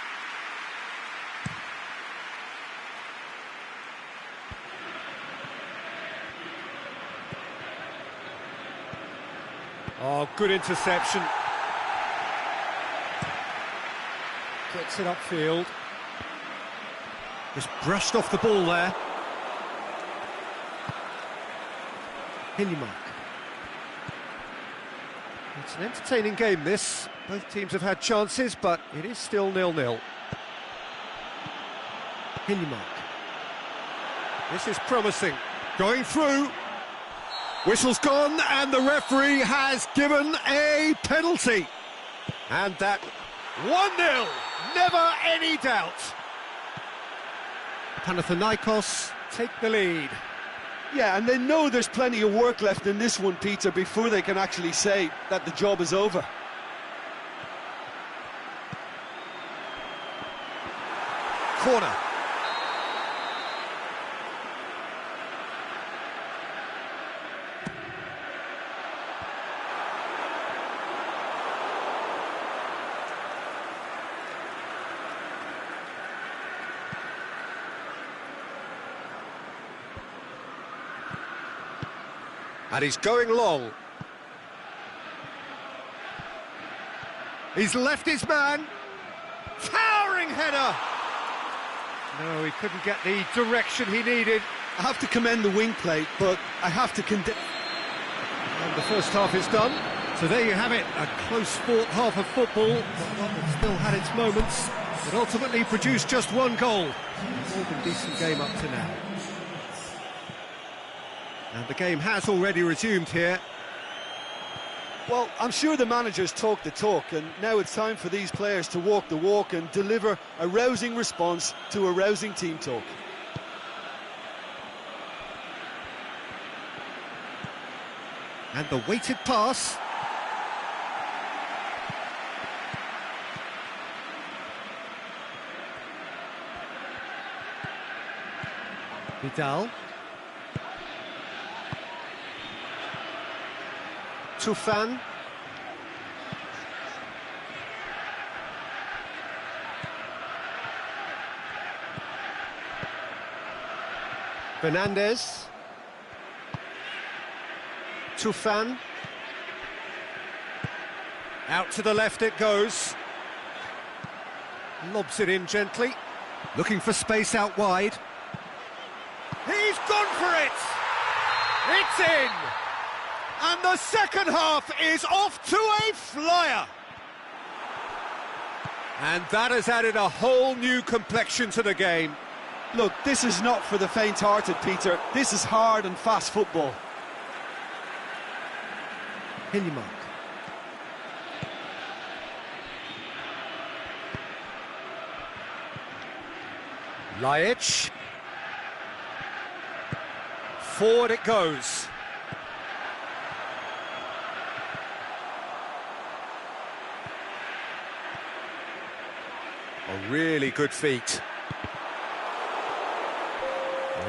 Oh, good interception. Gets it upfield. Just brushed off the ball there. Hilmark. It's an entertaining game, this. Both teams have had chances, but it is still 0-0. Hilmark. This is promising. Going through. Whistle's gone, and the referee has given a penalty. And that 1-0, never any doubt. Panathinaikos take the lead. Yeah, and they know there's plenty of work left in this one, Peter, before they can actually say that the job is over. Corner. And he's going long. He's left his man. Towering header. No, he couldn't get the direction he needed. I have to commend the wing play, but I have to condemn... And the first half is done. So there you have it, a close fought half of football, but one that still had its moments. It ultimately produced just one goal. More than decent game up to now. And the game has already resumed here. Well, I'm sure the managers talk the talk, and now it's time for these players to walk the walk and deliver a rousing response to a rousing team talk. And the weighted pass. Vidal. Tufan. Fernandez. Tufan. Out to the left it goes. Lobs it in gently. Looking for space out wide. He's gone for it! It's in! And the second half is off to a flyer! And that has added a whole new complexion to the game. Look, this is not for the faint-hearted, Peter. This is hard and fast football. Hillimark. Laic. Forward it goes. A really good feat.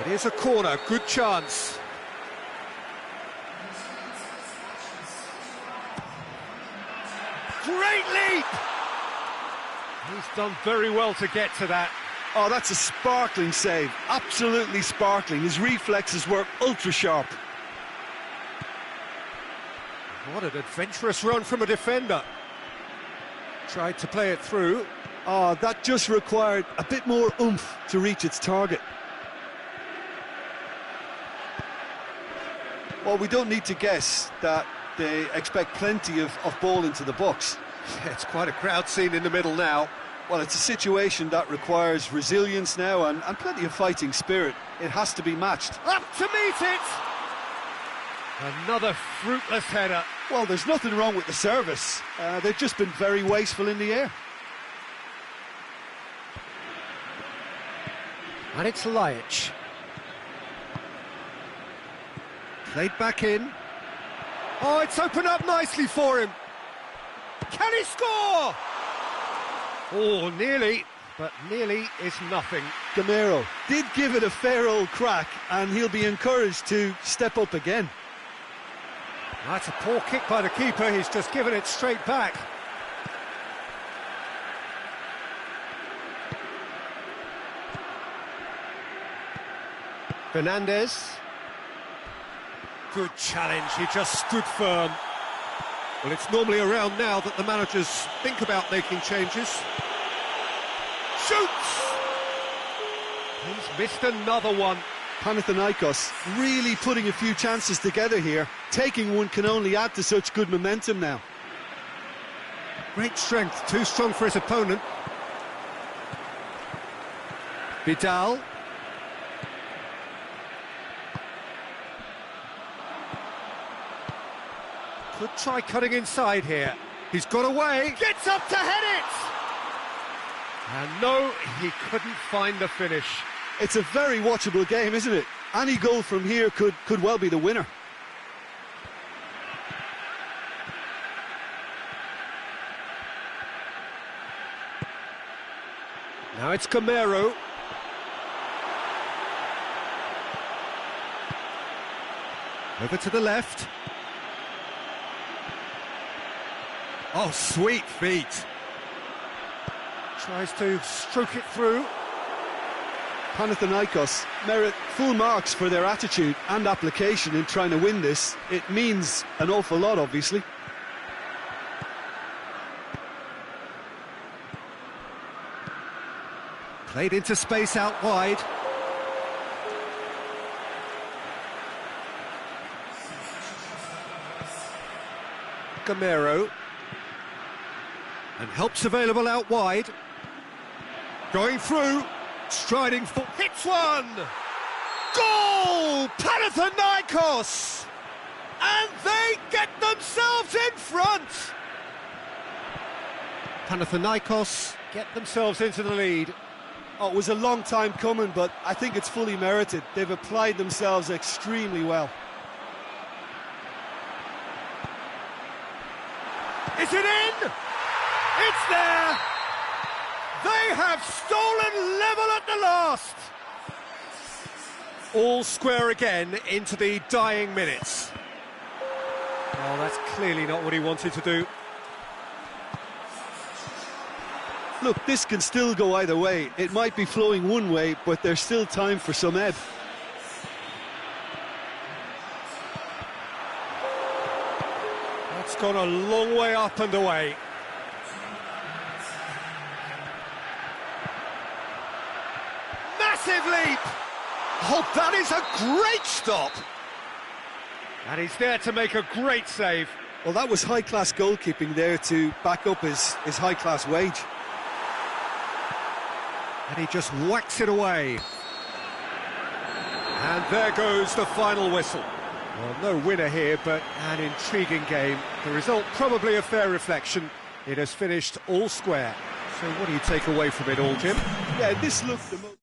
It is a corner, good chance. Great leap! He's done very well to get to that. Oh, that's a sparkling save. Absolutely sparkling. His reflexes were ultra-sharp. What an adventurous run from a defender. Tried to play it through. Oh, that just required a bit more oomph to reach its target. Well, we don't need to guess that they expect plenty of ball into the box. Yeah, it's quite a crowd scene in the middle now. Well, it's a situation that requires resilience now and plenty of fighting spirit. It has to be matched. Up to meet it! Another fruitless header. Well, there's nothing wrong with the service. They've just been very wasteful in the air. And it's Laic. Played back in. Oh, it's opened up nicely for him. Can he score? Oh, nearly, but nearly is nothing. Gamero did give it a fair old crack, and he'll be encouraged to step up again. That's a poor kick by the keeper. He's just given it straight back. Fernandez. Good challenge, he just stood firm. Well, it's normally around now that the managers think about making changes. Shoots! He's missed another one. Panathinaikos really putting a few chances together here. Taking one can only add to such good momentum now. Great strength, too strong for his opponent. Vidal. Could try cutting inside here. He's got away. Gets up to head it! And no, he couldn't find the finish. It's a very watchable game, isn't it? Any goal from here could well be the winner. Now it's Gamero. Over to the left. Oh, sweet feet. Tries to stroke it through. Panathinaikos merit full marks for their attitude and application in trying to win this. It means an awful lot, obviously. Played into space out wide. Gamero. And help's available out wide. Going through, striding for... Hits one! Goal! Panathinaikos! And they get themselves in front! Panathinaikos get themselves into the lead. Oh, it was a long time coming, but I think it's fully merited. They've applied themselves extremely well. Is it in? It's there! They have stolen level at the last! All square again into the dying minutes. Oh, that's clearly not what he wanted to do. Look, this can still go either way. It might be flowing one way, but there's still time for some ebb. That's gone a long way up and away. Massive leap! Oh, that is a great stop! And he's there to make a great save. Well, that was high-class goalkeeping there to back up his high-class wage. And he just whacks it away. And there goes the final whistle. Well, no winner here, but an intriguing game. The result probably a fair reflection. It has finished all square. So what do you take away from it all, Jim? Yeah, this looked the most...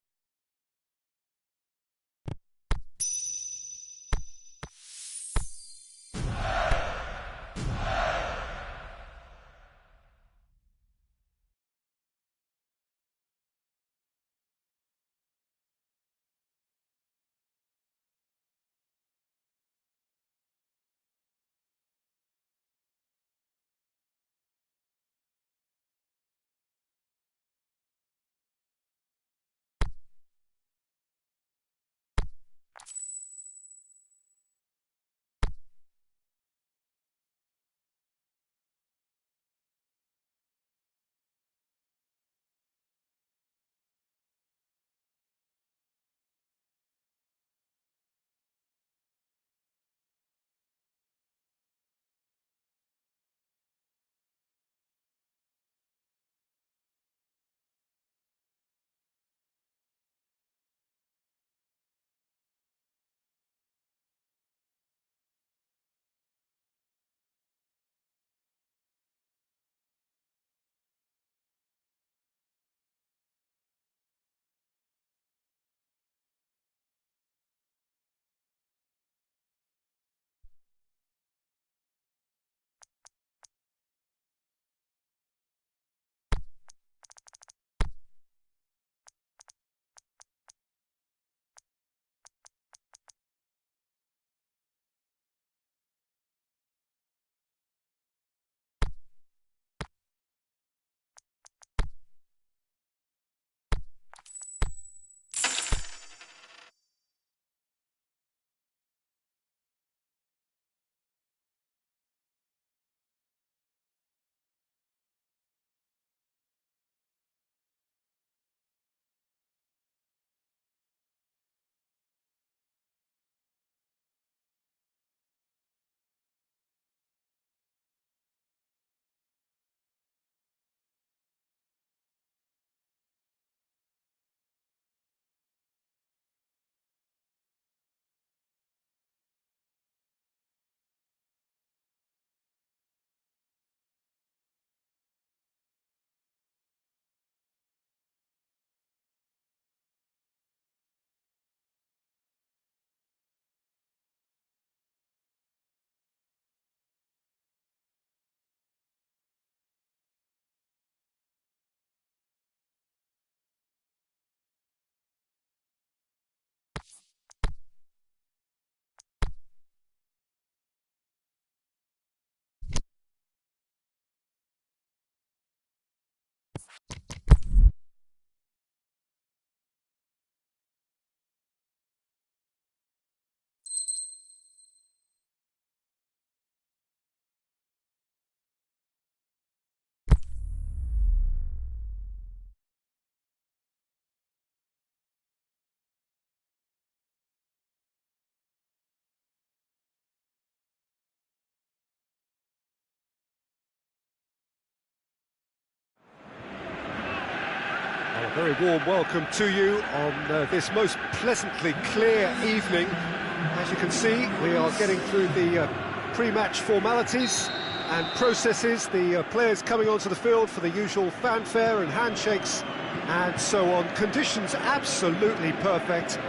Very warm welcome to you on this most pleasantly clear evening. As you can see, we are getting through the pre-match formalities and processes, the players coming onto the field for the usual fanfare and handshakes and so on. Conditions absolutely perfect.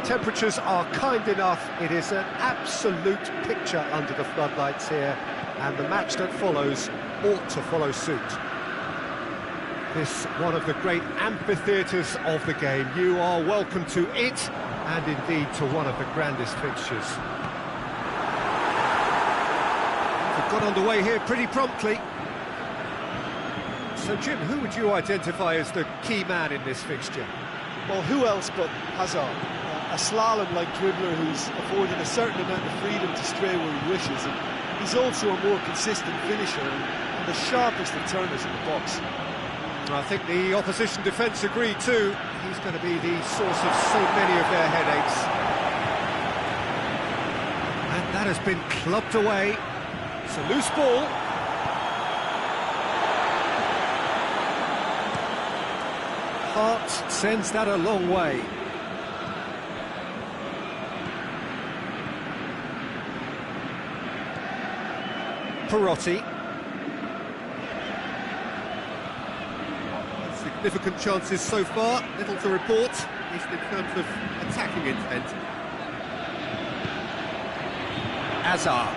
Temperatures are kind enough. It is an absolute picture under the floodlights here, and the match that follows ought to follow suit. This one of the great amphitheatres of the game. You are welcome to it, and indeed to one of the grandest fixtures. We've got underway here pretty promptly. So Jim, who would you identify as the key man in this fixture? Well, who else but Hazard? A slalom-like dribbler who's afforded a certain amount of freedom to stray where he wishes, and he's also a more consistent finisher and the sharpest of turners in the box. I think the opposition defence agree too. He's going to be the source of so many of their headaches. And that has been clubbed away. It's a loose ball. Hart sends that a long way. Perotti. Significant chances so far, little to report, at least in terms of attacking intent. Hazard.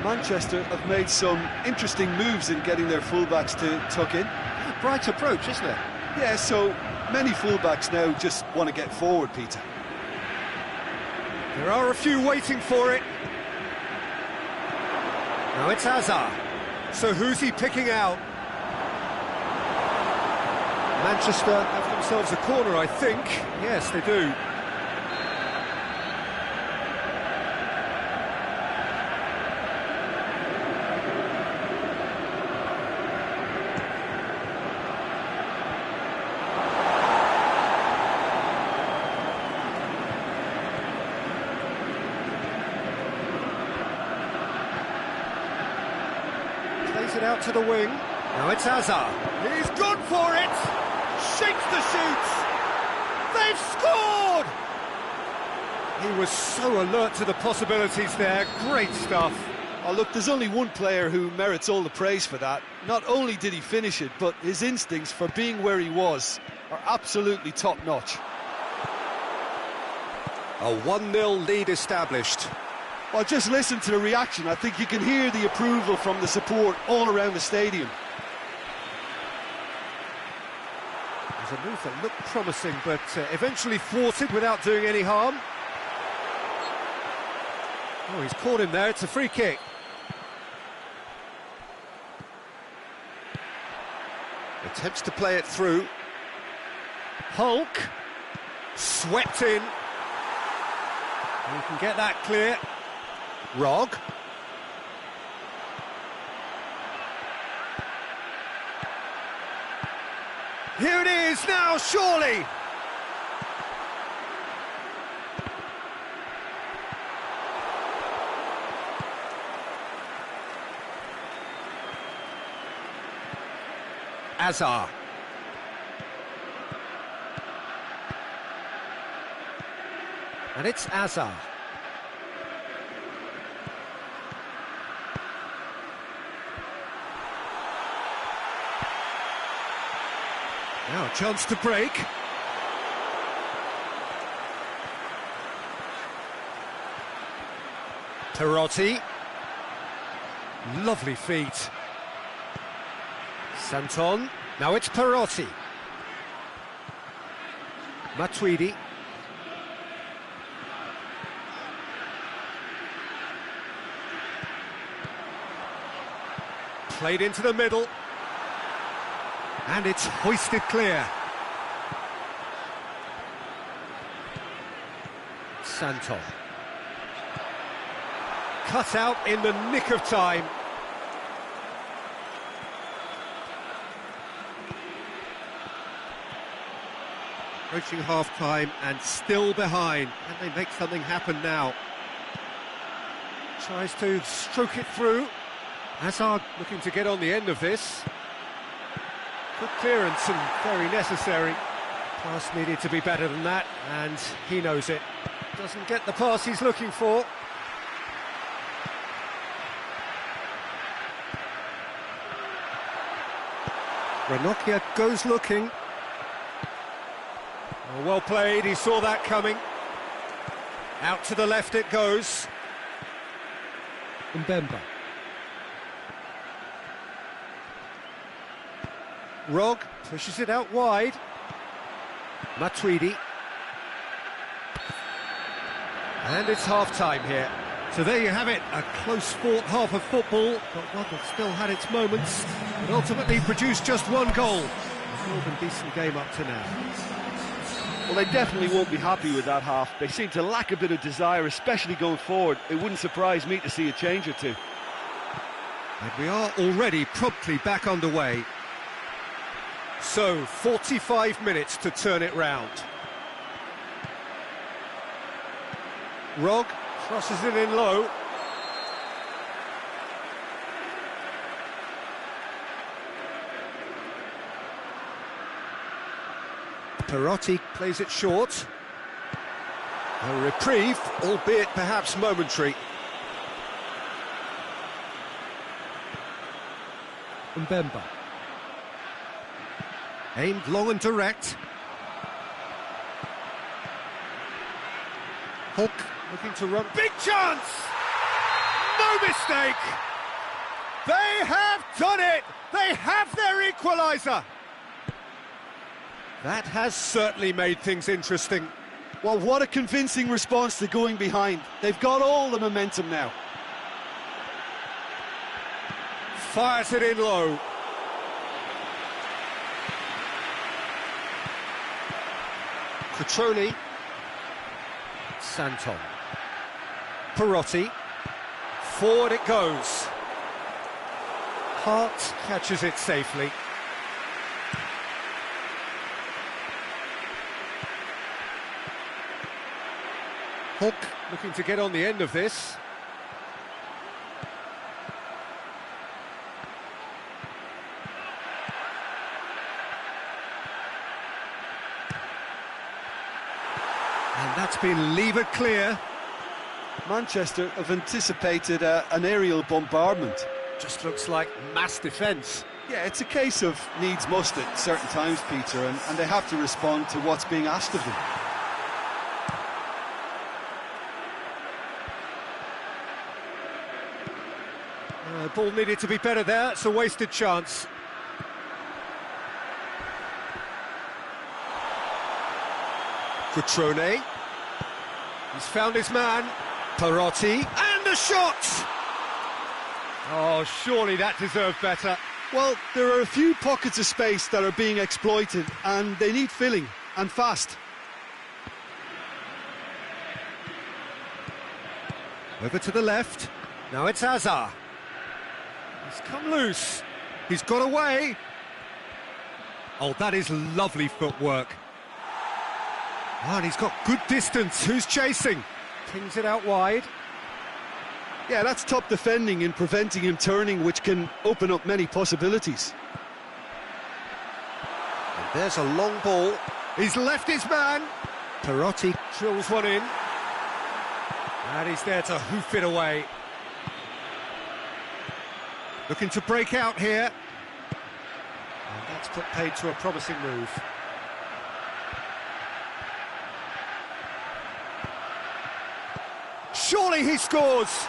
Manchester have made some interesting moves in getting their fullbacks to tuck in. A bright approach, isn't it? Yeah, so many fullbacks now just want to get forward, Peter. There are a few waiting for it. Now it's Hazard. So who's he picking out? Manchester have themselves a corner, I think. Yes, they do. Plays it out to the wing. Now it's Hazard. He's gone for it! Shakes the shoots! They've scored! He was so alert to the possibilities there. Great stuff. Oh, look, there's only one player who merits all the praise for that. Not only did he finish it, but his instincts for being where he was are absolutely top-notch. A 1-0 lead established. Well, just listen to the reaction. I think you can hear the approval from the support all around the stadium. It was a move that looked promising, but eventually thwarted without doing any harm. Oh, he's caught him there. It's a free kick. Attempts to play it through. Hulk. Swept in. You can get that clear. Rog. Here it is now, surely! Hazard. And it's Hazard. Now a chance to break. Perotti. Lovely feet. Santon. Now it's Perotti. Matuidi. Played into the middle. And it's hoisted clear. Santon. Cut out in the nick of time. Approaching half-time and still behind. Can they make something happen now? Tries to stroke it through. Hazard looking to get on the end of this. Good clearance and very necessary. Pass needed to be better than that, and he knows it. Doesn't get the pass he's looking for. Ranocchia goes looking. Oh, well played, he saw that coming. Out to the left it goes. Mbemba. Rog pushes it out wide. Matuidi. And it's half-time here. So there you have it, a close-fought half of football, but one that still had its moments, but ultimately produced just one goal. A more than decent game up to now. Well, they definitely won't be happy with that half. They seem to lack a bit of desire, especially going forward. It wouldn't surprise me to see a change or two. And we are already promptly back underway. So, 45 minutes to turn it round. Rog crosses it in low. Perotti plays it short. A reprieve, albeit perhaps momentary. Mbemba. Aimed long and direct. Hulk looking to run. Big chance! No mistake! They have done it! They have their equaliser! That has certainly made things interesting. Well, what a convincing response to going behind. They've got all the momentum now. Fires it in low. Cutrone. Santon. Perotti. Forward it goes. Hart catches it safely. Hulk looking to get on the end of this. And that's been levered clear. Manchester have anticipated an aerial bombardment. Just looks like mass defence. Yeah, it's a case of needs must at certain times, Peter, and they have to respond to what's being asked of them. Ball needed to be better there, it's a wasted chance. Cutrone. He's found his man. Perotti. And a shot! Oh, surely that deserved better. Well, there are a few pockets of space that are being exploited, and they need filling, and fast. Over to the left. Now it's Azar. He's come loose. He's got away. Oh, that is lovely footwork. Oh, and he's got good distance. Who's chasing? Pings it out wide. Yeah, that's top defending in preventing him turning, which can open up many possibilities. And there's a long ball. He's left his man. Perotti drills one in. And he's there to hoof it away. Looking to break out here. And that's put paid to a promising move. Surely he scores!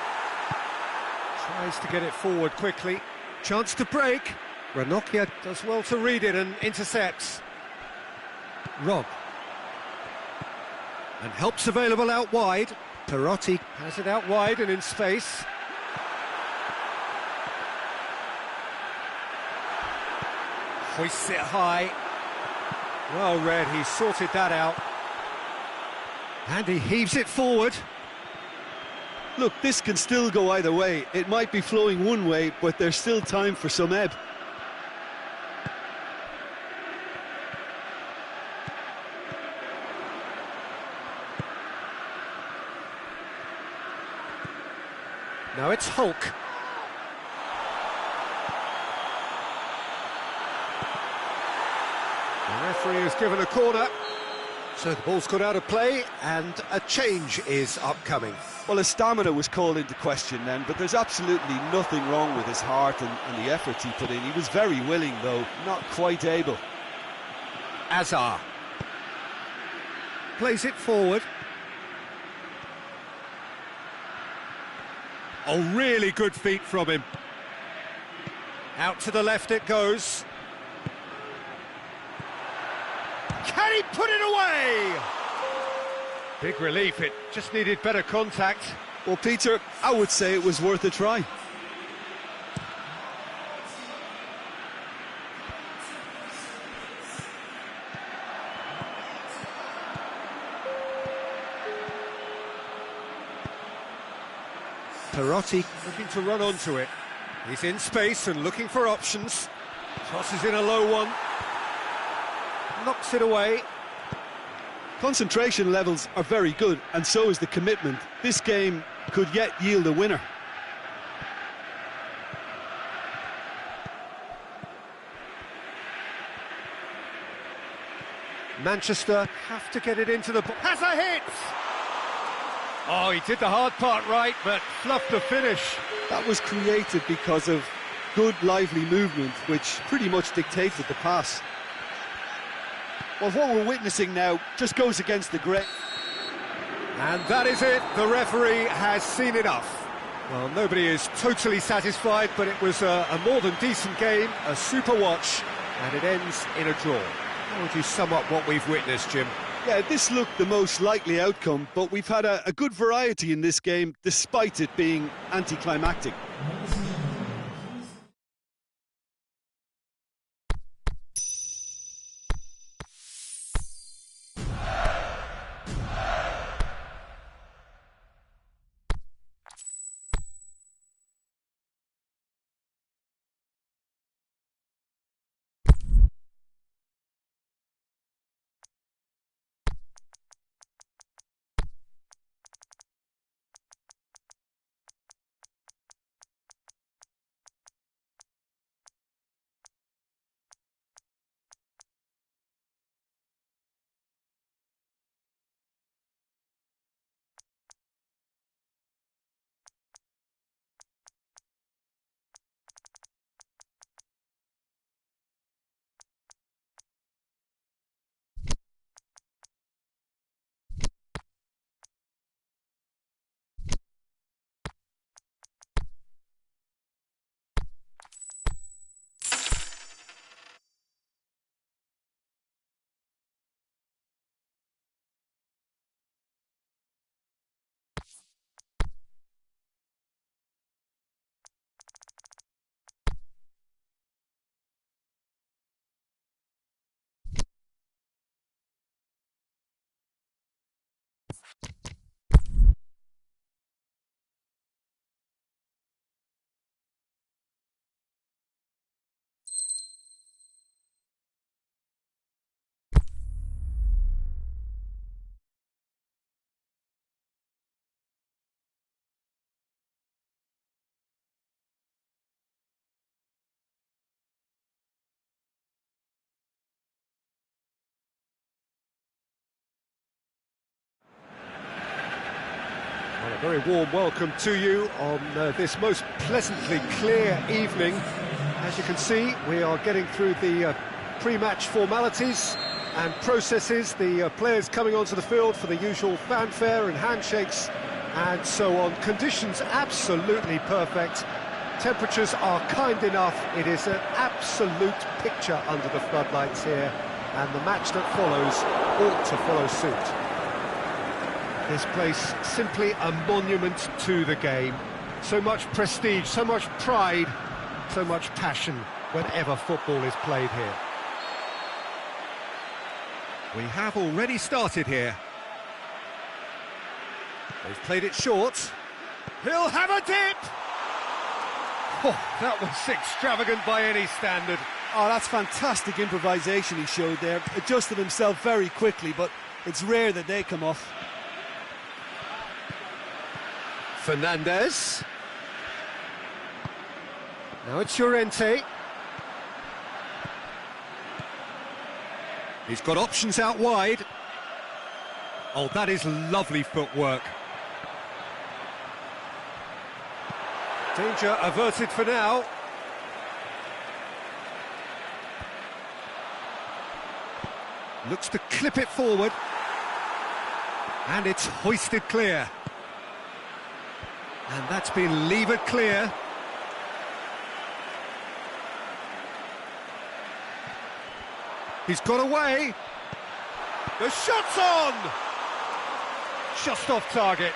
Tries to get it forward quickly. Chance to break. Ranocchia does well to read it and intercepts. Rob. And help's available out wide. Perotti has it out wide and in space. Hoists it high. Well read, he sorted that out. And he heaves it forward. Look, this can still go either way. It might be flowing one way, but there's still time for some ebb. Now it's Hulk. The referee has given a corner, so the ball's got out of play and a change is upcoming. Well, his stamina was called into question then, but there's absolutely nothing wrong with his heart and the efforts he put in. He was very willing, though, not quite able. Azar plays it forward. Oh, really good feet from him. Out to the left it goes. Can he put it away? Big relief, it just needed better contact. Well, Peter, I would say it was worth a try. Perotti looking to run onto it. He's in space and looking for options. Tosses in a low one. Knocks it away. Concentration levels are very good, and so is the commitment. This game could yet yield a winner. Manchester have to get it into the... Has a hit! Oh, he did the hard part right, but fluffed the finish. That was created because of good, lively movement, which pretty much dictated the pass. Well, what we're witnessing now just goes against the grain. And that is it. The referee has seen enough. Well, nobody is totally satisfied, but it was a more than decent game, a super watch, and it ends in a draw. How would you sum up what we've witnessed, Jim? Yeah, this looked the most likely outcome, but we've had a good variety in this game, despite it being anticlimactic. Well, a very warm welcome to you on this most pleasantly clear evening. As you can see, we are getting through the pre-match formalities and processes, the players coming onto the field for the usual fanfare and handshakes and so on. Conditions absolutely perfect. Temperatures are kind enough. It is an absolute picture under the floodlights here, and the match that follows ought to follow suit. This place simply a monument to the game. So much prestige, so much pride, so much passion whenever football is played here. We have already started here. They've played it short. He'll have a dip! Oh, that was extravagant by any standard. Oh, that's fantastic improvisation he showed there. Adjusted himself very quickly, but it's rare that they come off. Fernandez. Now it's Llorente. He's got options out wide. Oh, that is lovely footwork. Danger averted for now. Looks to clip it forward. And it's hoisted clear. And that's been levered clear. He's got away. The shot's on! Just off target.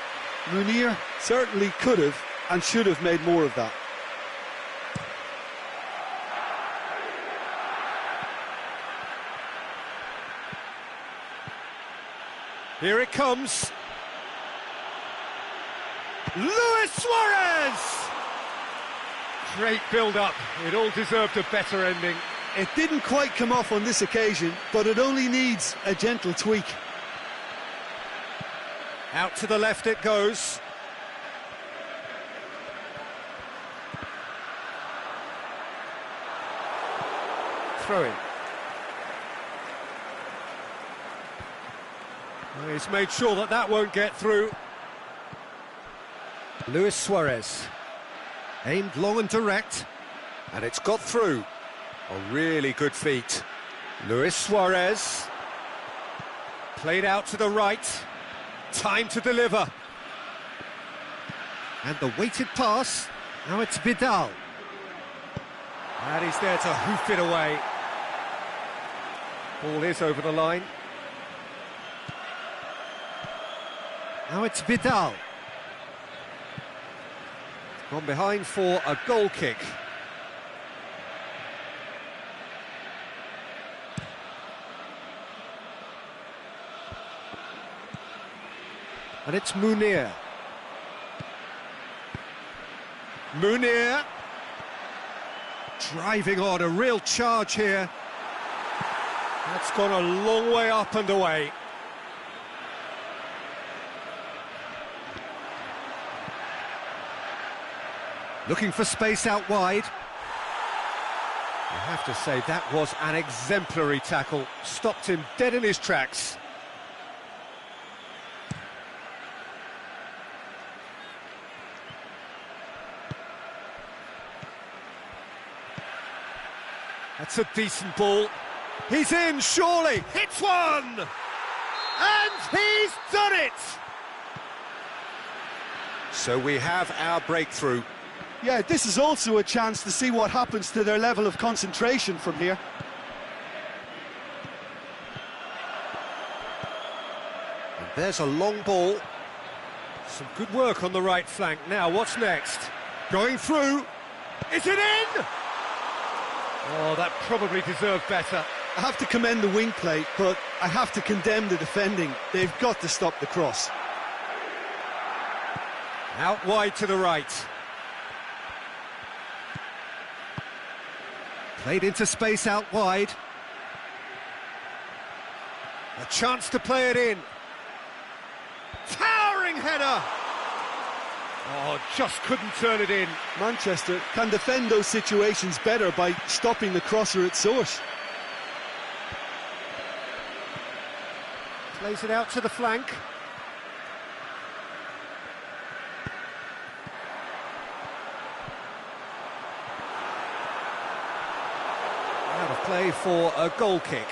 Munir certainly could have and should have made more of that. Here it comes. Luis Suarez! Great build-up. It all deserved a better ending. It didn't quite come off on this occasion, but it only needs a gentle tweak. Out to the left it goes. Throw in. Well, he's made sure that that won't get through. Luis Suarez. Aimed long and direct. And it's got through. A really good feat. Luis Suarez. Played out to the right. Time to deliver. And the weighted pass. Now it's Vidal. And he's there to hoof it away. Ball is over the line. Now it's Vidal. Gone behind for a goal kick. And it's Munir. Munir. Driving on, a real charge here. That's gone a long way up and away. Looking for space out wide. I have to say, that was an exemplary tackle. Stopped him dead in his tracks. That's a decent ball. He's in, surely. Hits one! And he's done it! So we have our breakthrough. Yeah, this is also a chance to see what happens to their level of concentration from here. And there's a long ball. Some good work on the right flank. Now, what's next? Going through. Is it in? Oh, that probably deserved better. I have to commend the wing play, but I have to condemn the defending. They've got to stop the cross. Out wide to the right. Played into space out wide. A chance to play it in. Towering header! Oh, just couldn't turn it in. Manchester can defend those situations better by stopping the crosser at source. Plays it out to the flank. Out of play for a goal kick.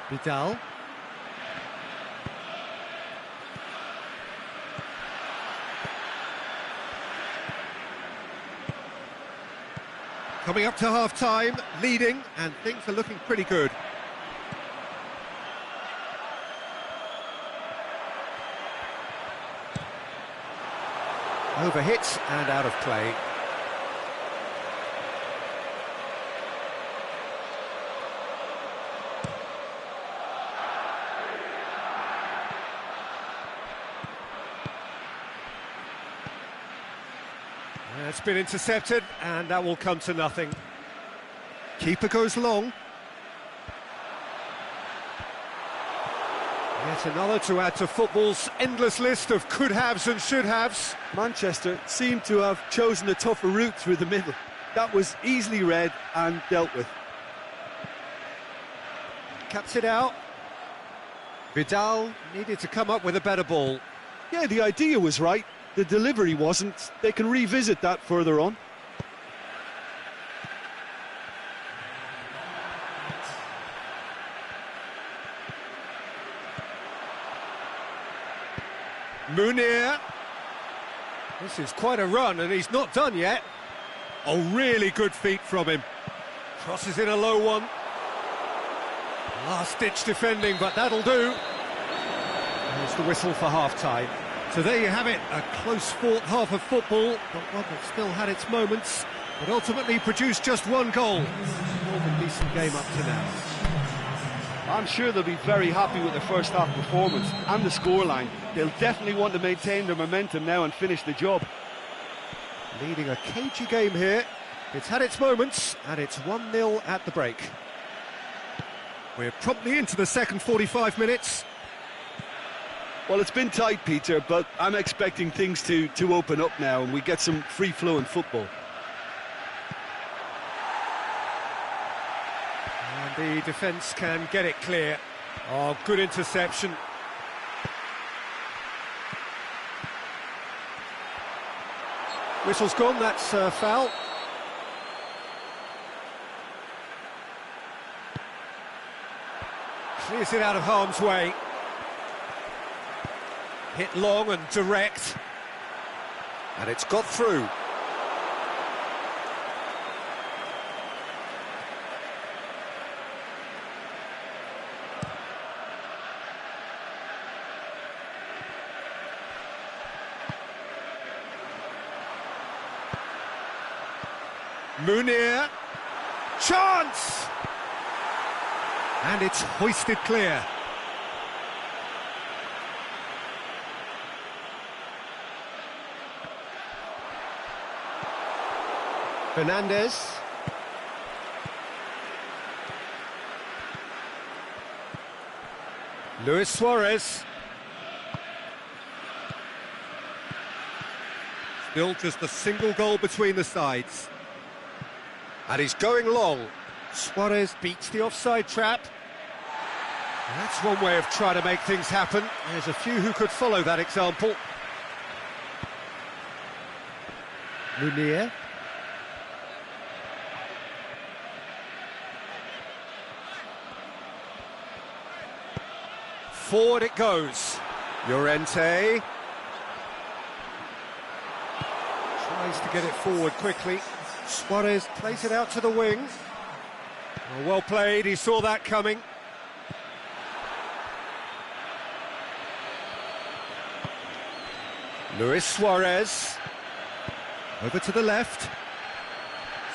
Vidal. Coming up to half-time, leading, and things are looking pretty good. Overhit and out of play. It's been intercepted, and that will come to nothing. Keeper goes long. Yet another to add to football's endless list of could-haves and should-haves. Manchester seem to have chosen a tougher route through the middle. That was easily read and dealt with. Cuts it out. Vidal needed to come up with a better ball. Yeah, the idea was right. The delivery wasn't. They can revisit that further on. Munir. This is quite a run, and he's not done yet. Oh, really good feet from him. Crosses in a low one. Last-ditch defending, but that'll do. There's the whistle for half-time. So there you have it, a close-fought half of football, but one that still had its moments, but ultimately produced just one goal. More than decent game up to now. I'm sure they'll be very happy with their first half performance and the scoreline. They'll definitely want to maintain their momentum now and finish the job. Leading a cagey game here. It's had its moments, and it's 1-0 at the break. We're promptly into the second 45 minutes. Well, it's been tight, Peter, but I'm expecting things to open up now and we get some free-flowing football. And the defence can get it clear. Oh, good interception. Whistle's gone, that's foul. Clears it out of harm's way. Hit long and direct. And it's got through. Munir. Chance! And it's hoisted clear. Fernandez. Luis Suarez. Still just a single goal between the sides. And he's going long. Suarez beats the offside trap. And that's one way of trying to make things happen. There's a few who could follow that example. Munir. Forward it goes. Llorente. Tries to get it forward quickly. Suarez plays it out to the wing. Well played, he saw that coming. Luis Suarez. Over to the left.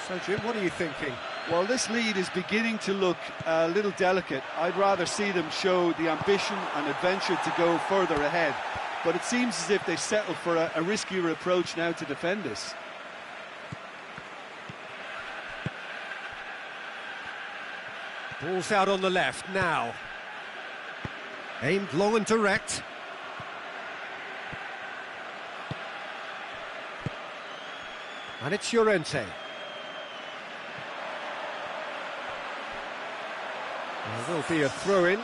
So, Jim, what are you thinking? Well, this lead is beginning to look a little delicate. I'd rather see them show the ambition and adventure to go further ahead. But it seems as if they settle for a riskier approach now to defend this. Ball's out on the left now. Aimed long and direct. And it's Llorente. There will be a throw-in.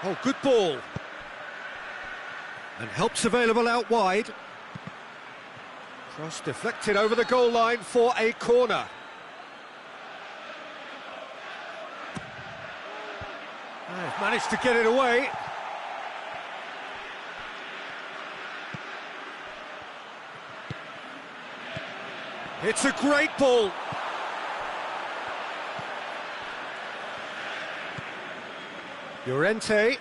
Oh, good ball. And help's available out wide. Cross deflected over the goal line for a corner. They've managed to get it away. It's a great ball. Llorente.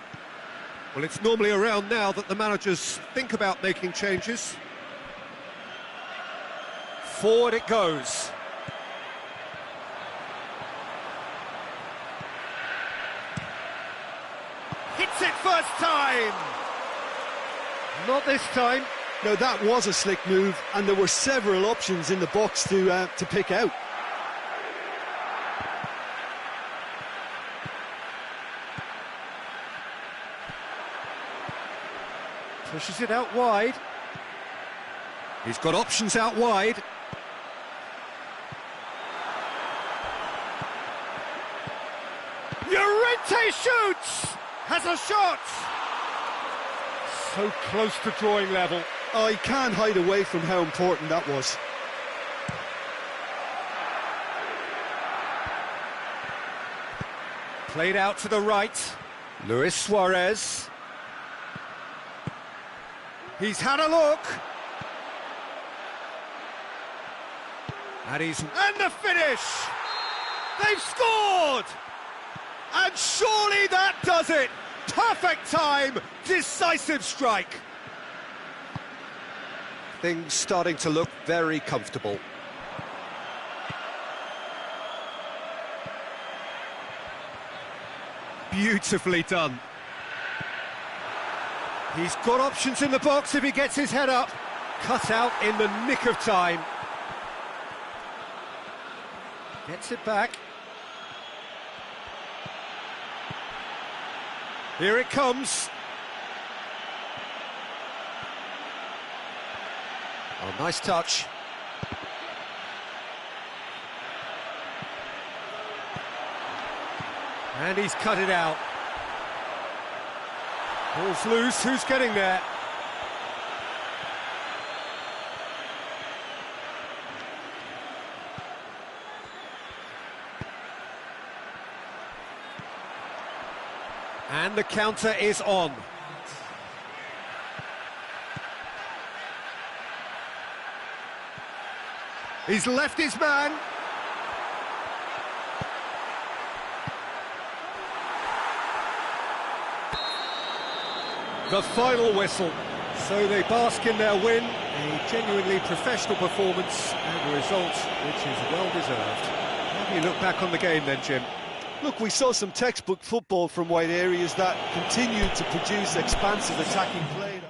Well, it's normally around now that the managers think about making changes. Forward it goes. Hits it first time! Not this time. No, that was a slick move, and there were several options in the box to pick out. Pushes it out wide. He's got options out wide. Llorente shoots! Has a shot! So close to drawing level. Oh, he can't hide away from how important that was. Played out to the right. Luis Suarez. He's had a look. And the finish! They've scored! And surely that does it! Perfect time, decisive strike. Things starting to look very comfortable. Beautifully done. He's got options in the box if he gets his head up. Cut out in the nick of time. Gets it back. Here it comes. Oh, nice touch. And he's cut it out. Ball's loose, who's getting there? And the counter is on. He's left his man. The final whistle. So they bask in their win, a genuinely professional performance and a result which is well deserved. How do you look back on the game then, Jim? Look, we saw some textbook football from wide areas that continued to produce expansive attacking play.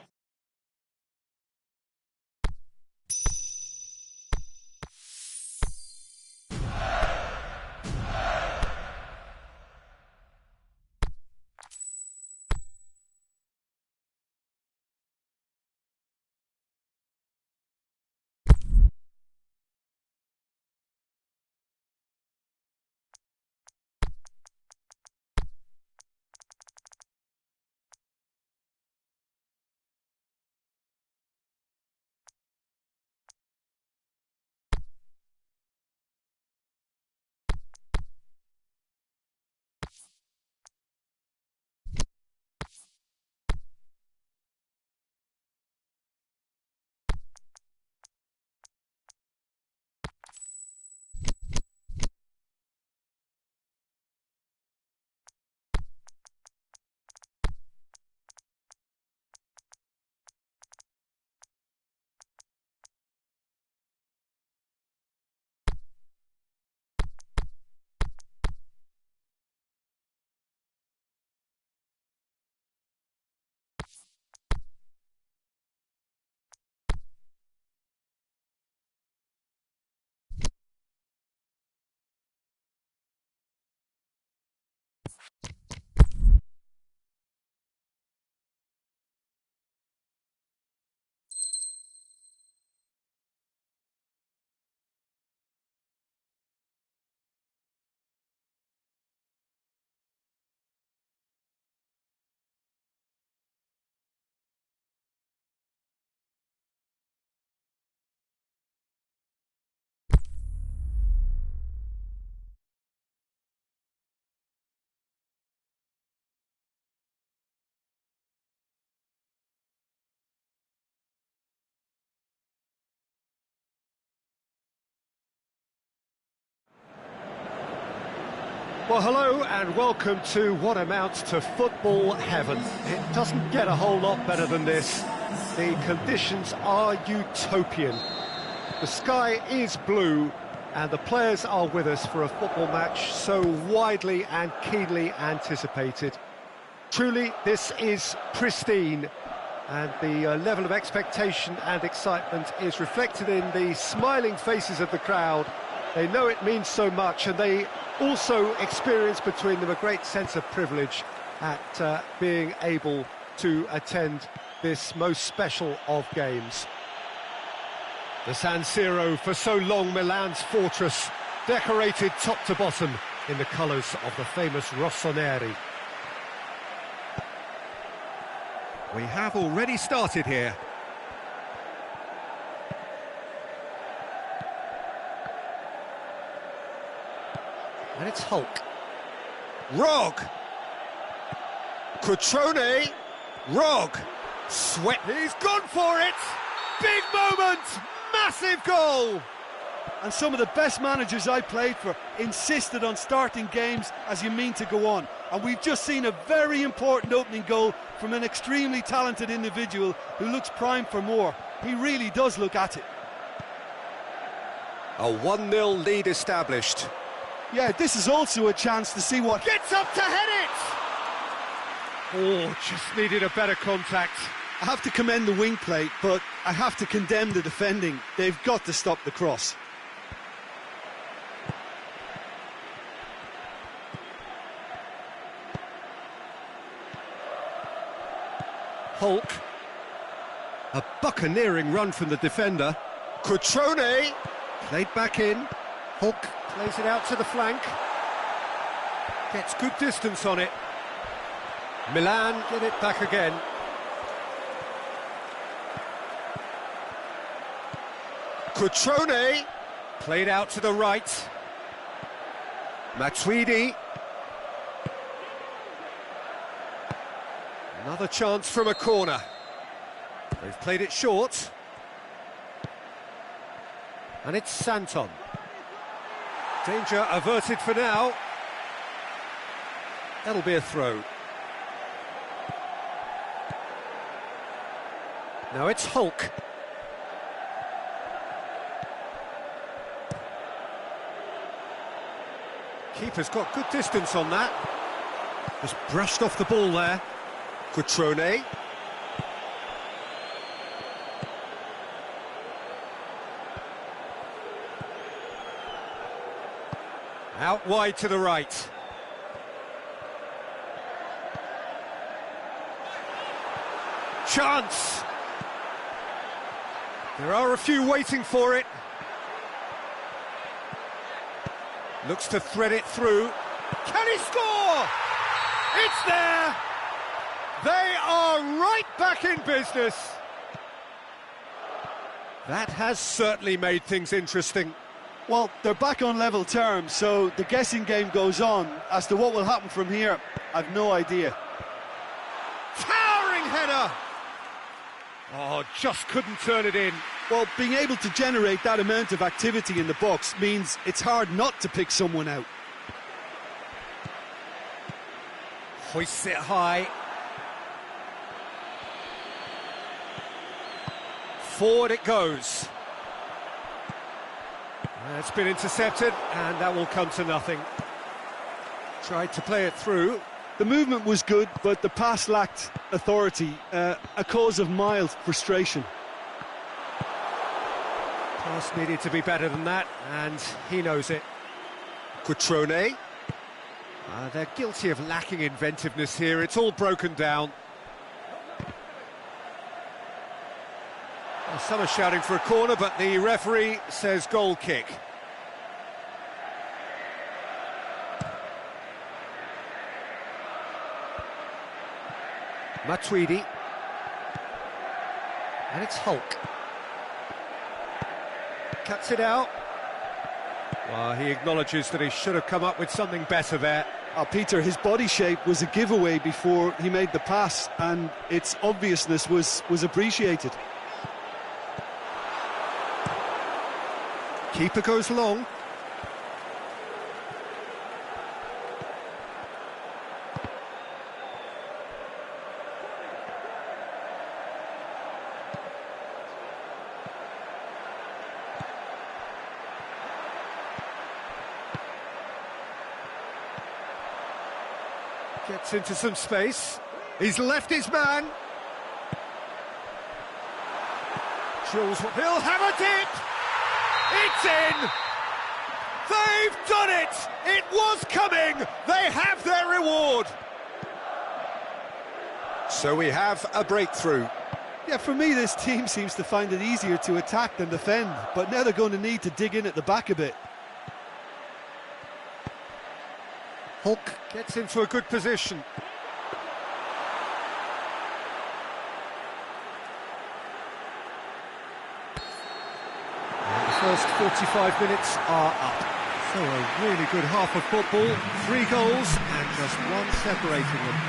Well, hello and welcome to what amounts to football heaven. It doesn't get a whole lot better than this. The conditions are utopian. The sky is blue and the players are with us for a football match so widely and keenly anticipated. Truly, this is pristine. And the level of expectation and excitement is reflected in the smiling faces of the crowd. They know it means so much, and they also experience between them a great sense of privilege at being able to attend this most special of games. The San Siro, for so long Milan's fortress, decorated top to bottom in the colours of the famous rossoneri. We have already started here. And it's Hulk. Rog! Cutrone! Rog! Sweat! He's gone for it! Big moment! Massive goal! And some of the best managers I played for insisted on starting games as you mean to go on. And we've just seen a very important opening goal from an extremely talented individual who looks primed for more. He really does look at it. A 1-0 lead established. Yeah, this is also a chance to see what... Gets up to head it! Oh, just needed a better contact. I have to commend the wing play, but I have to condemn the defending. They've got to stop the cross. Hulk. A buccaneering run from the defender. Cutrone. Played back in. Hulk plays it out to the flank. Gets good distance on it. Milan get it back again. Cutrone. Played out to the right. Matuidi. Another chance from a corner. They've played it short. And it's Santon. Danger averted for now. That'll be a throw. Now it's Hulk. Keeper's got good distance on that. Just brushed off the ball there. Cutrone. Out wide to the right. Chance! There are a few waiting for it. Looks to thread it through. Can he score? It's there! They are right back in business. That has certainly made things interesting. Well, they're back on level terms, so the guessing game goes on. As to what will happen from here, I've no idea. Towering header! Oh, just couldn't turn it in. Well, being able to generate that amount of activity in the box means it's hard not to pick someone out. Hoists it high. Forward it goes. It's been intercepted, and that will come to nothing. Tried to play it through. The movement was good, but the pass lacked authority, a cause of mild frustration. Pass needed to be better than that, and he knows it. Cutrone. They're guilty of lacking inventiveness here. It's all broken down. Well, some are shouting for a corner, but the referee says goal kick. Matuidi. And it's Hulk. Cuts it out. Well, he acknowledges that he should have come up with something better there. Peter, his body shape was a giveaway before he made the pass, and its obviousness was appreciated. Keeper goes long. Gets into some space. He's left his man. Drills, he'll hammer it! It's in! They've done it! It was coming! They have their reward! So we have a breakthrough. Yeah, for me, this team seems to find it easier to attack than defend, but now they're going to need to dig in at the back a bit. Hulk gets into a good position. And the first 45 minutes are up. So a really good half of football, 3 goals and just one separating them.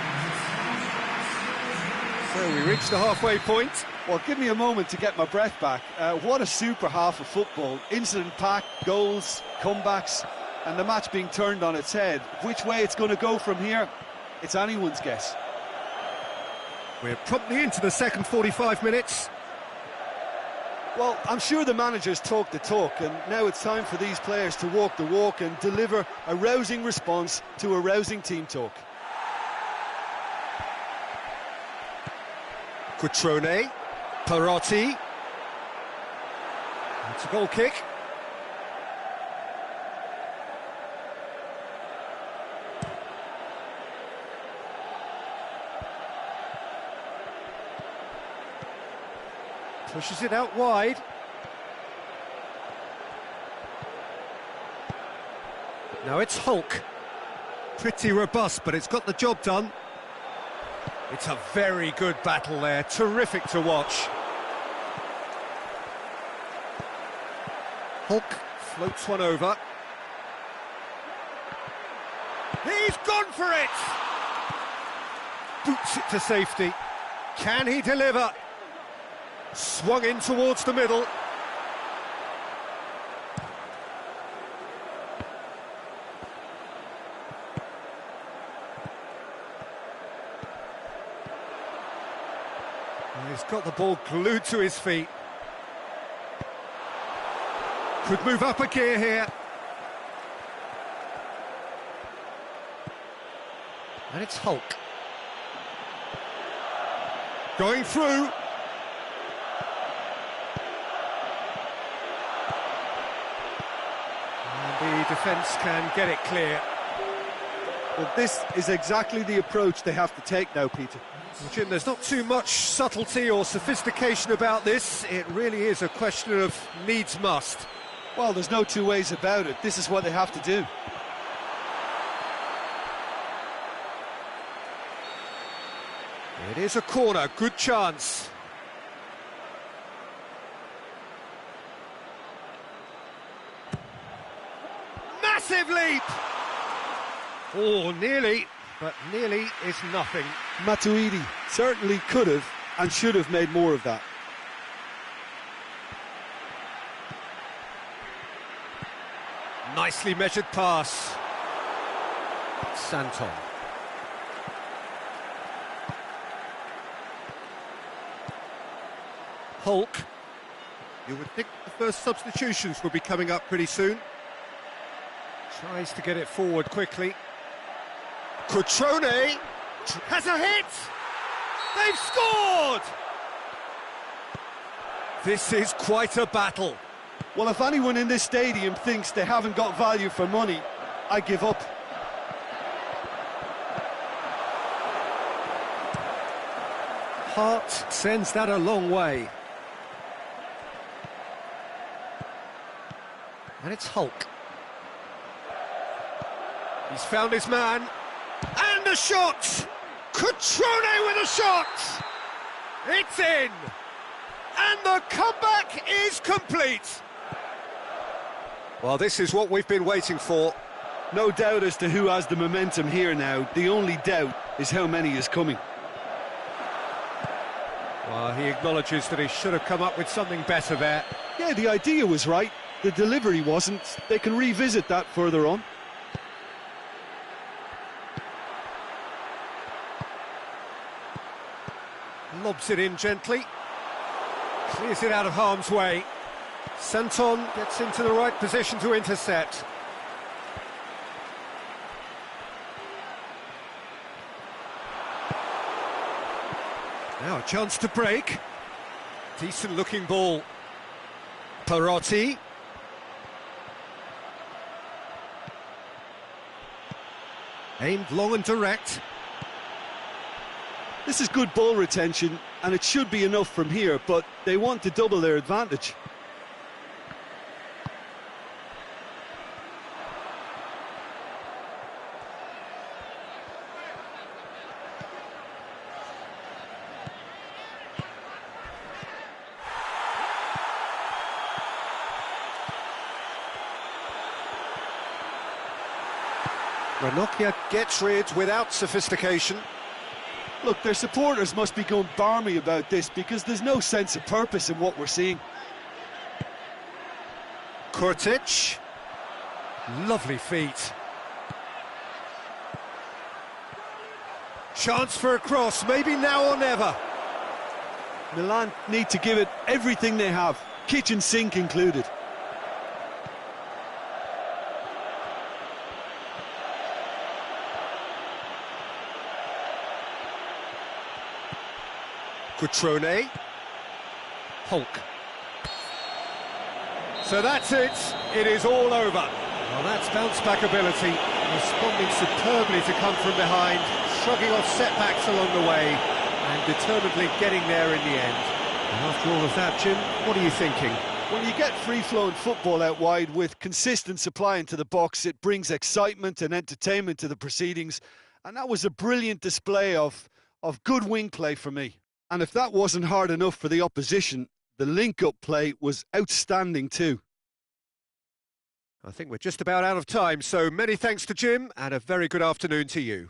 So we reach the halfway point. Well, give me a moment to get my breath back. What a super half of football. Incident-packed, goals, comebacks, and the match being turned on its head. Which way it's going to go from here, it's anyone's guess. We're promptly into the second 45 minutes. Well, I'm sure the managers talk the talk, and now it's time for these players to walk the walk and deliver a rousing response to a rousing team talk. Cutrone, Perotti. It's a goal kick. Pushes it out wide. Now it's Hulk. Pretty robust, but it's got the job done. It's a very good battle there, terrific to watch. Hulk floats one over. He's gone for it! Boots it to safety. Can he deliver? Swung in towards the middle. He's got the ball glued to his feet. Could move up a gear here. And it's Hulk. Going through. And the defence can get it clear. Well, this is exactly the approach they have to take now, Peter. Well, Jim, there's not too much subtlety or sophistication about this. It really is a question of needs must. Well, there's no two ways about it. This is what they have to do. It is a corner, good chance. Massive leap! Oh, nearly, but nearly is nothing. Matuidi certainly could have and should have made more of that. Nicely measured pass. Santon. Hulk. You would think the first substitutions would be coming up pretty soon. Tries to get it forward quickly. Cutrone has a hit! They've scored! This is quite a battle. Well, if anyone in this stadium thinks they haven't got value for money, I give up. Hart sends that a long way. And it's Hulk. He's found his man. And a shot! Cutrone with a shot! It's in! And the comeback is complete! Well, this is what we've been waiting for. No doubt as to who has the momentum here now. The only doubt is how many is coming. Well, he acknowledges that he should have come up with something better there. Yeah, the idea was right. The delivery wasn't. They can revisit that further on. Lobs it in gently. Clears it out of harm's way. Santon gets into the right position to intercept. Now a chance to break. Decent looking ball. Perotti. Aimed long and direct. This is good ball retention, and it should be enough from here, but they want to double their advantage. Ranocchia gets rid without sophistication. Look, their supporters must be going barmy about this because there's no sense of purpose in what we're seeing. Kurtic. Lovely feet. Chance for a cross, maybe now or never. Milan need to give it everything they have, kitchen sink included. Cutrone. Hulk. So that's it. It is all over. Well, that's bounce-back ability. Responding superbly to come from behind, shrugging off setbacks along the way, and determinedly getting there in the end. And after all of that, Jim, what are you thinking? When you get free-flowing football out wide with consistent supply into the box, it brings excitement and entertainment to the proceedings. And that was a brilliant display of good wing play for me. And if that wasn't hard enough for the opposition, the link-up play was outstanding too. I think we're just about out of time, so many thanks to Jim, and a very good afternoon to you.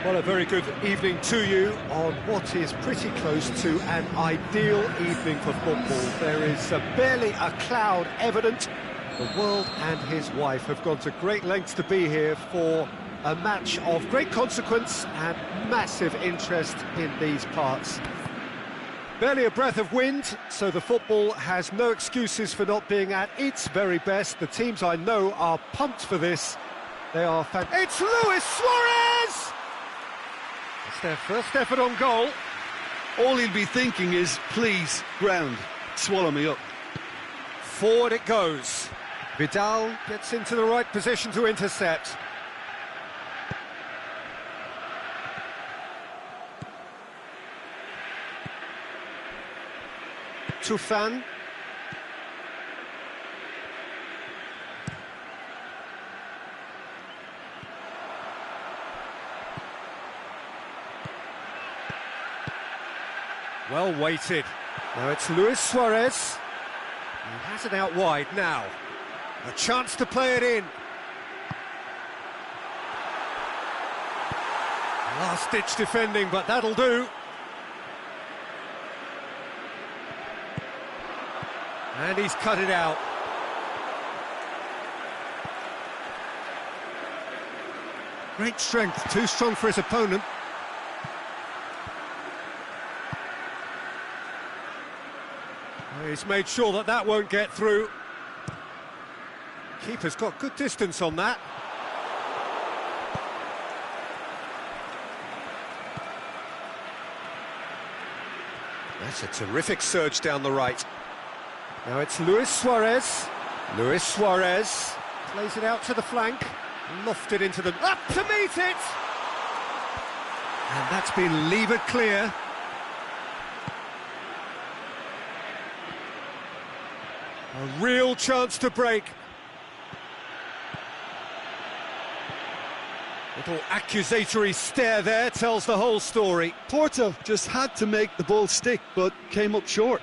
Well, a very good evening to you on what is pretty close to an ideal evening for football. There is barely a cloud evident. The world and his wife have gone to great lengths to be here for a match of great consequence and massive interest in these parts. Barely a breath of wind, so the football has no excuses for not being at its very best. The teams I know are pumped for this. They are It's Luis Suarez! It's their first effort on goal. All he'll be thinking is, please, ground, swallow me up. Forward it goes. Vidal gets into the right position to intercept. Tufan. Well weighted. Now it's Luis Suarez. He has it out wide now. A chance to play it in. Last-ditch defending, but that'll do. And he's cut it out. Great strength, too strong for his opponent. He's made sure that that won't get through. Keeper's got good distance on that. That's a terrific surge down the right. Now it's Luis Suarez. Luis Suarez plays it out to the flank. Lofted into the... up to meet it! And that's been levered clear. A real chance to break. Little accusatory stare there tells the whole story. Porto just had to make the ball stick, but came up short.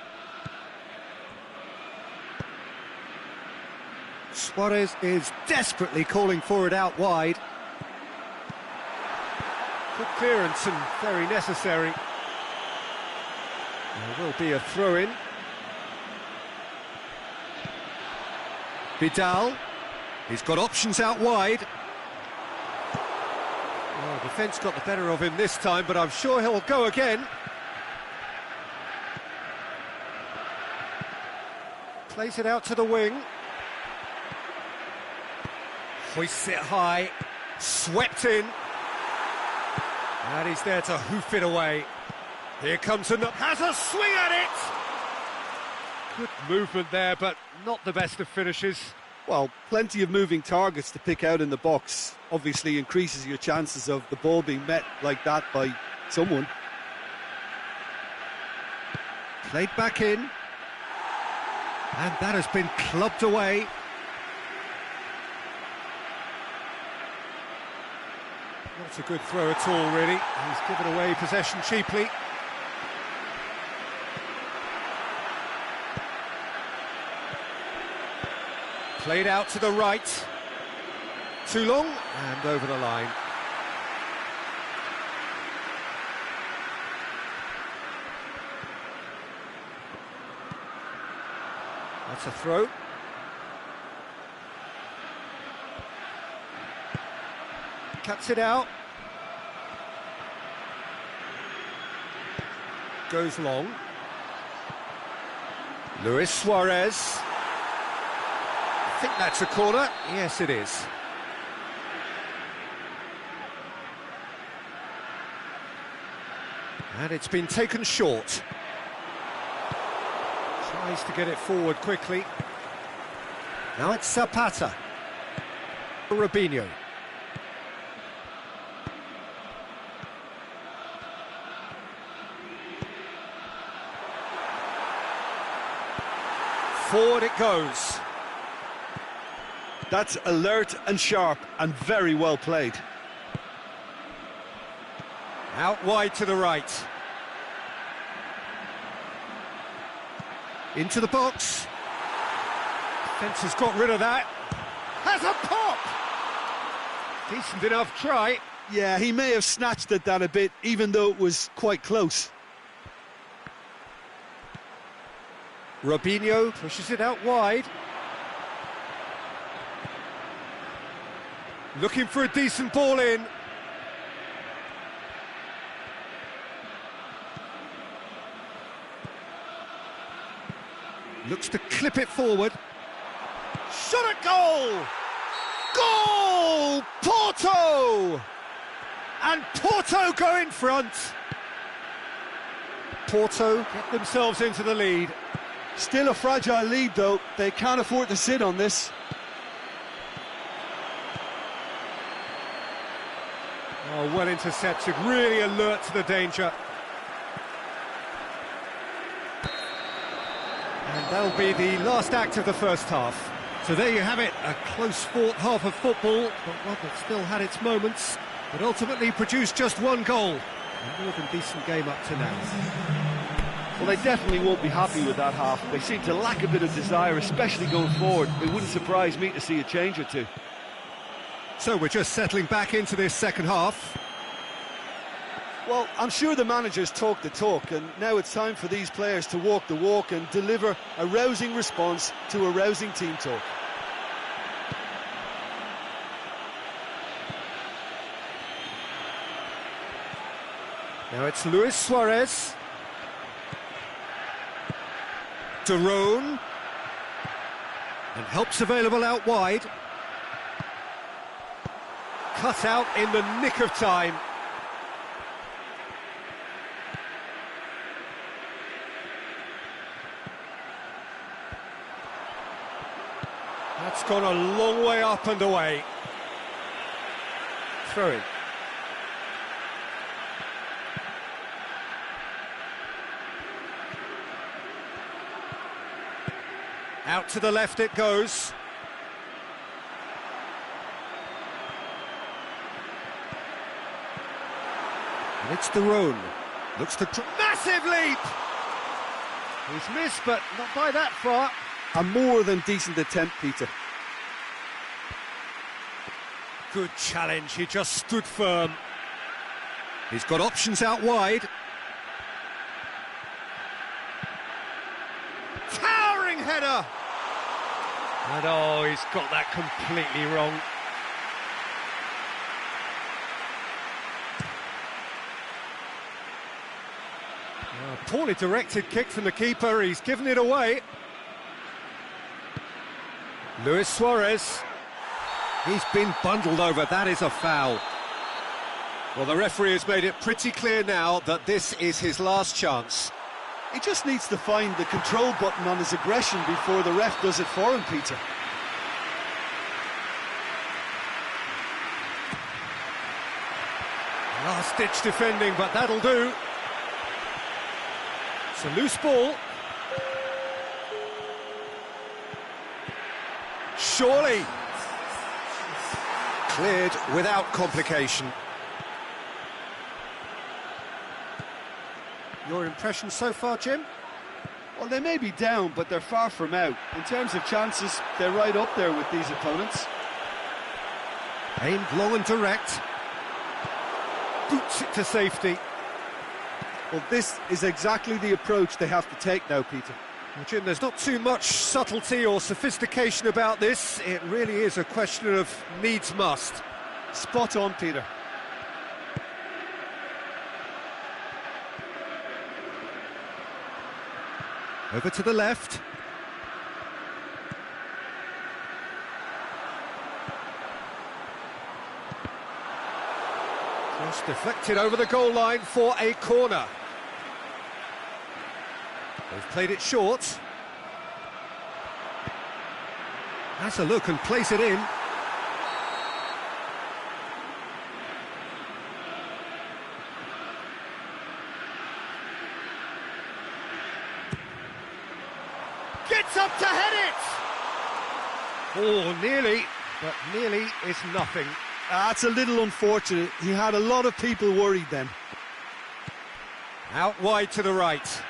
Suarez is desperately calling for it out wide. Good clearance and very necessary. There will be a throw-in. Vidal, he's got options out wide. Oh, defence got the better of him this time, but I'm sure he'll go again. Plays it out to the wing. Hoists it high, swept in. And he's there to hoof it away. Here comes has a swing at it! Good movement there, but not the best of finishes. Well, plenty of moving targets to pick out in the box. Obviously increases your chances of the ball being met like that by someone. Played back in. And that has been clubbed away. Not a good throw at all, really. He's given away possession cheaply. Played out to the right. Too long, and over the line. That's a throw. Cuts it out. Goes long. Luis Suarez. I think that's a corner. Yes, it is. And it's been taken short. Tries to get it forward quickly. Now it's Zapata. Robinho. Forward it goes. That's alert and sharp and very well played. Out wide to the right. Into the box. Defence has got rid of that. Has a pop! Decent enough try. Yeah, he may have snatched at that a bit, even though it was quite close. Robinho pushes it out wide. Looking for a decent ball in. Looks to clip it forward. Shot at goal! Goal! Porto! And Porto go in front. Porto get themselves into the lead. Still a fragile lead, though. They can't afford to sit on this. Oh, well intercepted, really alert to the danger. And that'll be the last act of the first half. So there you have it, a close-fought half of football, but one that still had its moments, but ultimately produced just one goal. A more than decent game up to now. Well, they definitely won't be happy with that half. They seem to lack a bit of desire, especially going forward. It wouldn't surprise me to see a change or two. So we're just settling back into this second half. Well, I'm sure the managers talk the talk, and now it's time for these players to walk the walk and deliver a rousing response to a rousing team talk. Now it's Luis Suarez. Daron. And help's available out wide. Cut out in the nick of time. That's gone a long way up and away. Throw in. Out to the left it goes. And it's the Roan. Looks to massive leap! He's missed, but not by that far. A more than decent attempt, Peter. Good challenge, he just stood firm. He's got options out wide. Towering header! And oh, he's got that completely wrong. Poorly directed kick from the keeper, he's given it away. Luis Suarez. He's been bundled over, that is a foul. Well, the referee has made it pretty clear now that this is his last chance. He just needs to find the control button on his aggression before the ref does it for him, Peter. Last-ditch defending, but that'll do. It's a loose ball. Surely. Cleared without complication. Your impression so far, Jim? Well, they may be down, but they're far from out. In terms of chances, they're right up there with these opponents. Aimed long and direct. Boots it to safety. Well, this is exactly the approach they have to take now, Peter. Well, Jim, there's not too much subtlety or sophistication about this. It really is a question of needs must. Spot on, Peter. Over to the left. Cross deflected over the goal line for a corner. They've played it short. Has a look and plays it in. Gets up to head it! Oh, nearly, but nearly is nothing. That's a little unfortunate. He had a lot of people worried then. Out wide to the right.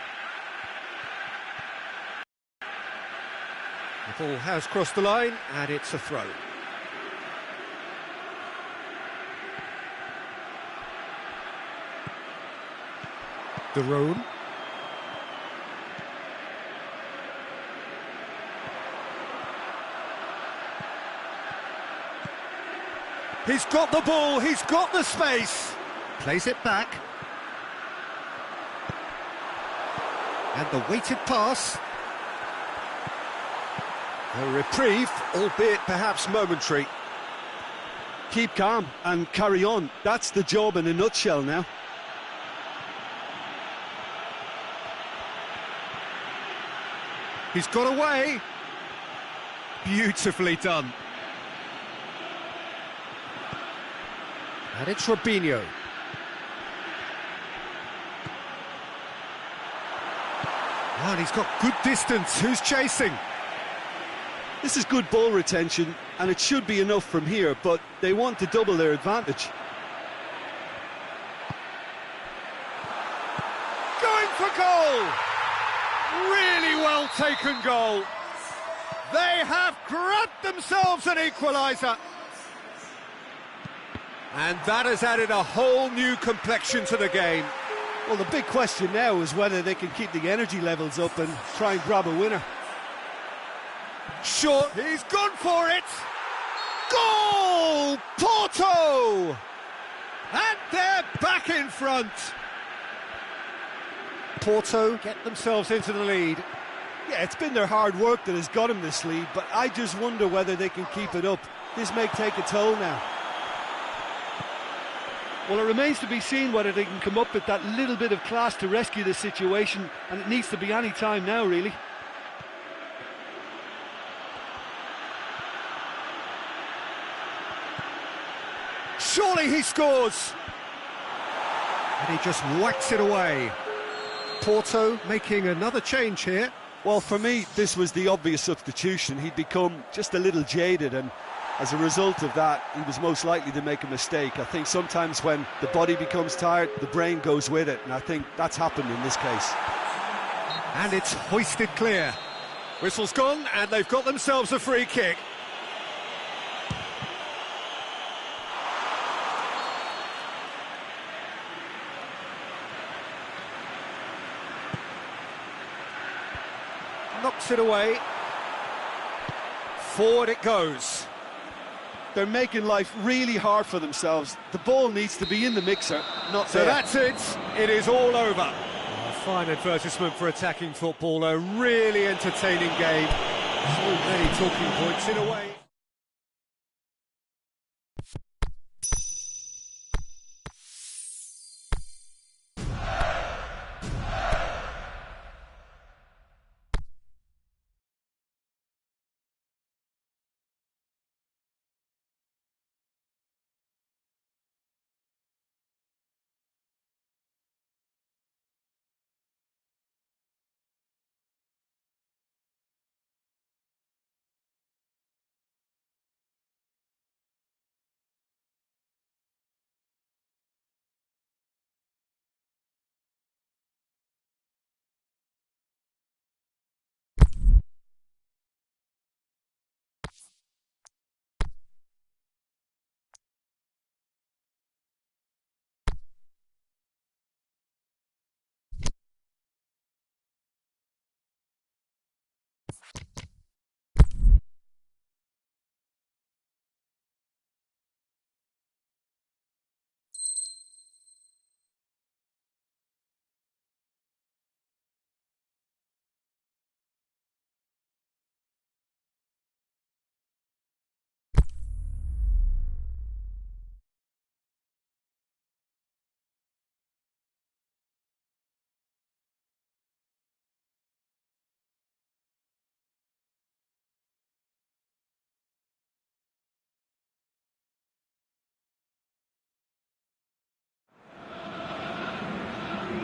The ball has crossed the line, and it's a throw. The Roan. He's got the ball, he's got the space. Plays it back. And the weighted pass. A reprieve, albeit perhaps momentary. Keep calm and carry on. That's the job in a nutshell now. He's got away. Beautifully done. And it's Robinho. Oh, and he's got good distance. Who's chasing? This is good ball retention, and it should be enough from here, but they want to double their advantage. Going for goal! Really well taken goal. They have grabbed themselves an equaliser. And that has added a whole new complexion to the game. Well, the big question now is whether they can keep the energy levels up and try and grab a winner. Short, he's gone for it! Goal! Porto! And they're back in front. Porto get themselves into the lead. Yeah, it's been their hard work that has got them this lead, but I just wonder whether they can keep it up. This may take a toll now. Well, it remains to be seen whether they can come up with that little bit of class to rescue this situation, and it needs to be any time now, really. Surely he scores! And he just whacks it away. Porto making another change here. Well, for me, this was the obvious substitution. He'd become just a little jaded, and as a result of that, he was most likely to make a mistake. I think sometimes when the body becomes tired, the brain goes with it, and I think that's happened in this case. And it's hoisted clear. Whistle's gone, and they've got themselves a free kick. Knocks it away. Forward it goes. They're making life really hard for themselves. The ball needs to be in the mixer, not so there. That's it. It is all over. A fine advertisement for attacking football. A really entertaining game. So many talking points in a way.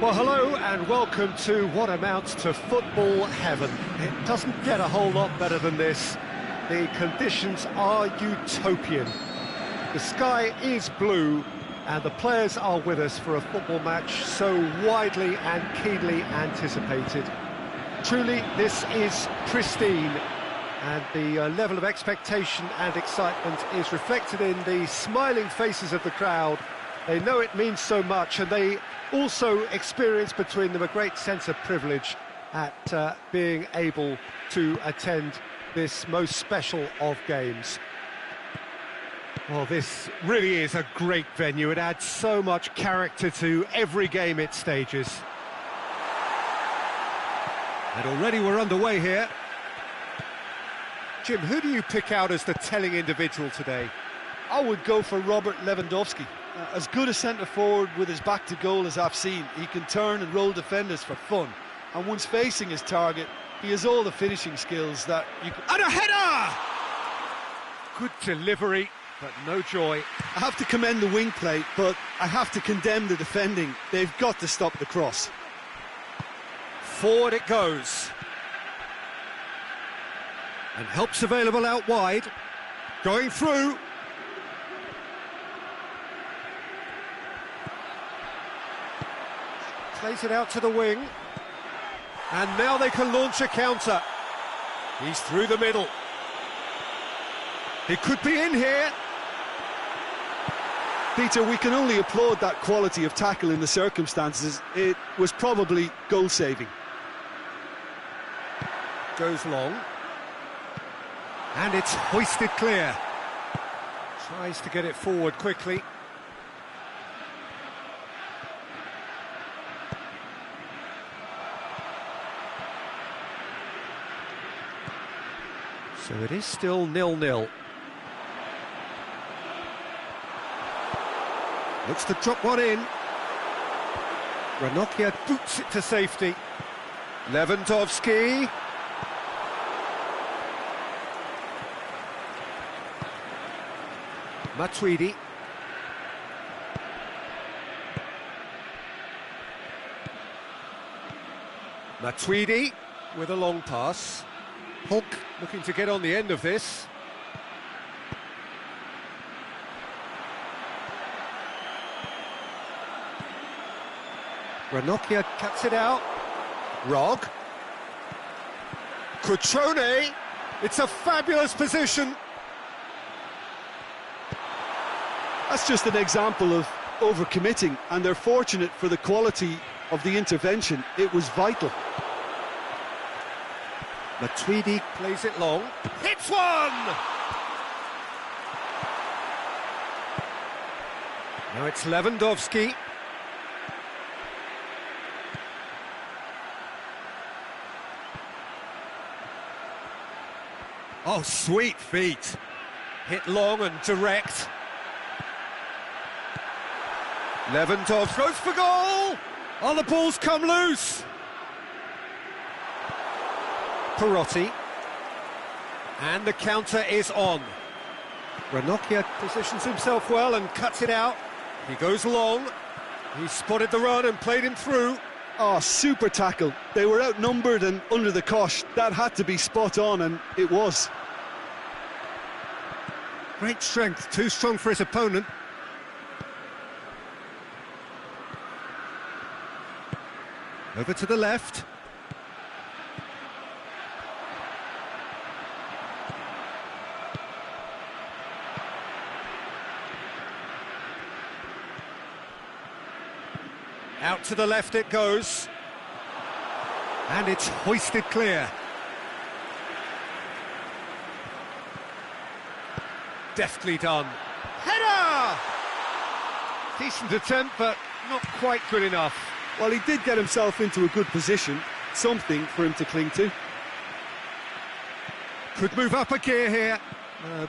Well, hello and welcome to what amounts to football heaven. It doesn't get a whole lot better than this. The conditions are utopian. The sky is blue and the players are with us for a football match so widely and keenly anticipated. Truly, this is pristine, and the level of expectation and excitement is reflected in the smiling faces of the crowd. They know it means so much, and they also experience between them a great sense of privilege at being able to attend this most special of games. Well, this really is a great venue. It adds so much character to every game it stages. And already we're underway here. Jim, who do you pick out as the telling individual today? I would go for Robert Lewandowski. As good a centre-forward with his back to goal as I've seen. He can turn and roll defenders for fun. And once facing his target, he has all the finishing skills that you can... And a header! Good delivery, but no joy. I have to commend the wing play, but I have to condemn the defending. They've got to stop the cross. Forward it goes. And help's available out wide. Going through. Plays it out to the wing. And now they can launch a counter. He's through the middle. He could be in here. Peter, we can only applaud that quality of tackle in the circumstances. It was probably goal-saving. Goes long. And it's hoisted clear. Tries to get it forward quickly. So it is still 0-0. Looks to drop one in. Ranocchia boots it to safety. Lewandowski. Matuidi. Matuidi with a long pass. Hulk looking to get on the end of this. Ranocchia cuts it out. Rog. Cutrone. It's a fabulous position. That's just an example of overcommitting, and they're fortunate for the quality of the intervention. It was vital. Matuidi plays it long. Hits one! Now it's Lewandowski. Oh, sweet feet. Hit long and direct. Lewandowski goes for goal! Oh, the ball's come loose! Perotti. And the counter is on. Ranocchia positions himself well and cuts it out. He goes long. He spotted the run and played him through. Oh, super tackle. They were outnumbered and under the cosh. That had to be spot on, and it was. Great strength, too strong for his opponent. Over to the left. Out to the left it goes. And it's hoisted clear. Deftly done. Header! Decent attempt, but not quite good enough. Well, he did get himself into a good position, something for him to cling to. Could move up a gear here.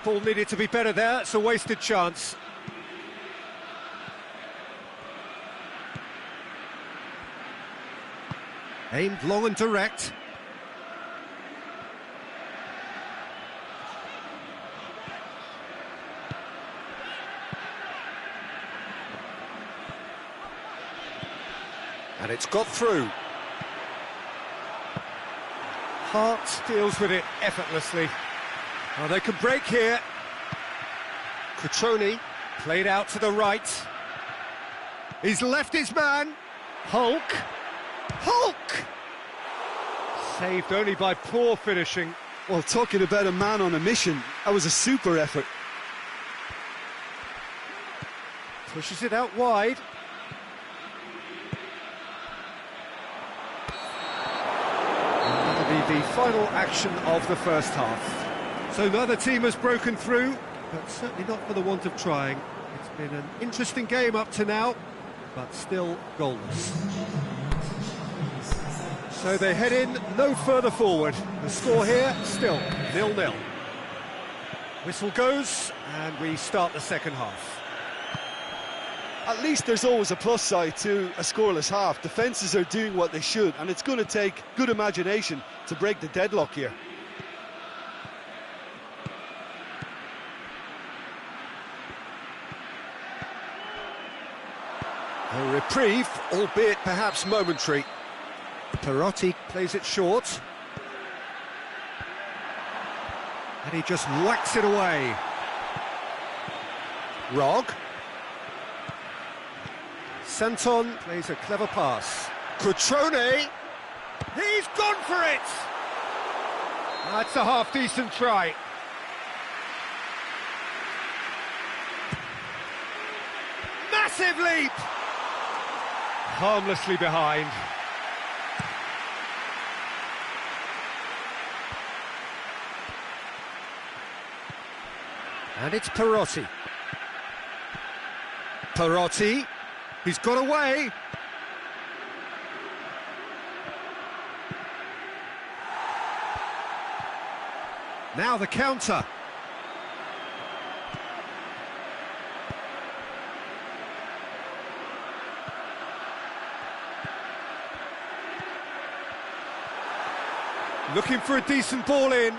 Ball needed to be better there, it's a wasted chance. Aimed long and direct. And it's got through. Hart deals with it effortlessly. Oh, they can break here. Cutrone played out to the right. He's left his man. Hulk. Hulk! Saved only by poor finishing. Well, talking about a man on a mission, that was a super effort. Pushes it out wide. That'll be the final action of the first half. So neither team has broken through, but certainly not for the want of trying. It's been an interesting game up to now, but still goalless. So they head in no further forward. The score here, still 0-0. Whistle goes, and we start the second half. At least there's always a plus side to a scoreless half. Defences are doing what they should, and it's going to take good imagination to break the deadlock here. A reprieve, albeit perhaps momentary. Perotti plays it short. And he just whacks it away. Rog. Santon plays a clever pass. Cutrone. He's gone for it! That's a half-decent try. Massive leap! Harmlessly behind. And it's Perotti. Perotti, he's got away. Now the counter. Looking for a decent ball in.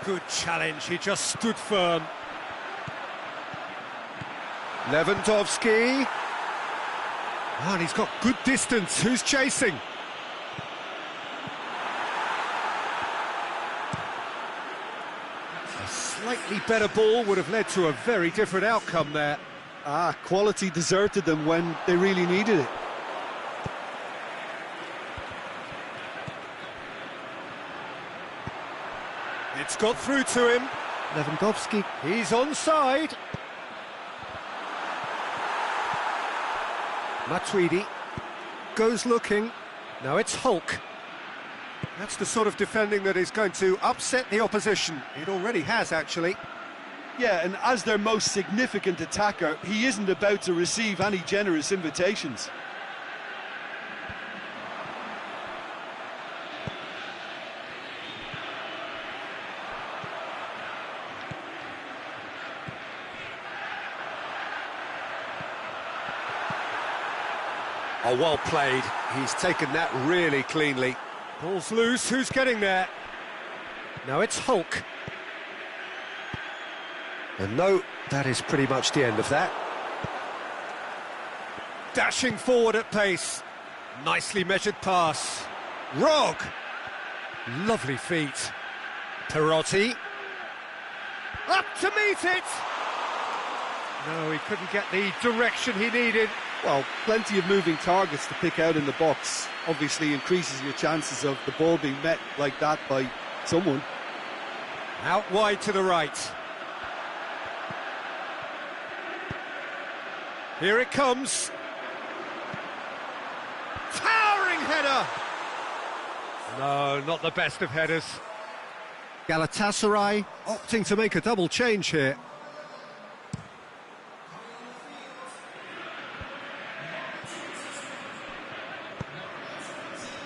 Good challenge, he just stood firm. Lewandowski. Oh, and he's got good distance. Who's chasing? A slightly better ball would have led to a very different outcome there. Quality deserted them when they really needed it. It's got through to him. Lewandowski. He's onside. Matuidi goes looking. Now it's Hulk. That's the sort of defending that is going to upset the opposition. It already has, actually. Yeah, and as their most significant attacker, he isn't about to receive any generous invitations. Oh, well played. He's taken that really cleanly. Ball's loose, who's getting there? Now it's Hulk. And no, that is pretty much the end of that. Dashing forward at pace. Nicely measured pass. Rog! Lovely feet. Perotti. Up to meet it! No, he couldn't get the direction he needed. Well, plenty of moving targets to pick out in the box. Obviously increases your chances of the ball being met like that by someone. Out wide to the right. Here it comes. Towering header! No, not the best of headers. Galatasaray opting to make a double change here.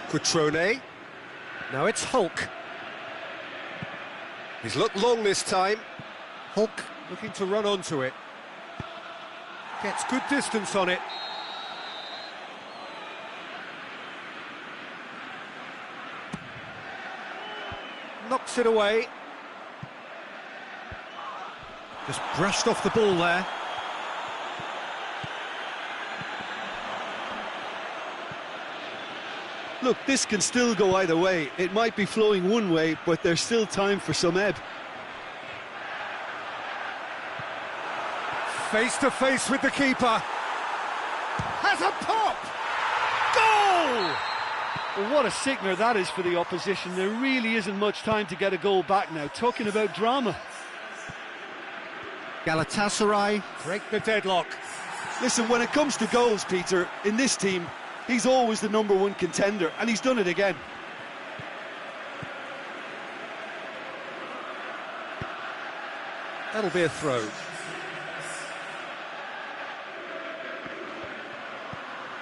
Cutrone. Now it's Hulk. He's looked long this time. Hulk looking to run onto it. Gets good distance on it. Knocks it away. Just brushed off the ball there. Look, this can still go either way. It might be flowing one way, but there's still time for some ebb. Face to face with the keeper. Has a pop! Goal! Well, what a sickener that is for the opposition. There really isn't much time to get a goal back now. Talking about drama. Galatasaray break the deadlock. Listen, when it comes to goals, Peter, in this team, he's always the #1 contender, and he's done it again. That'll be a throw.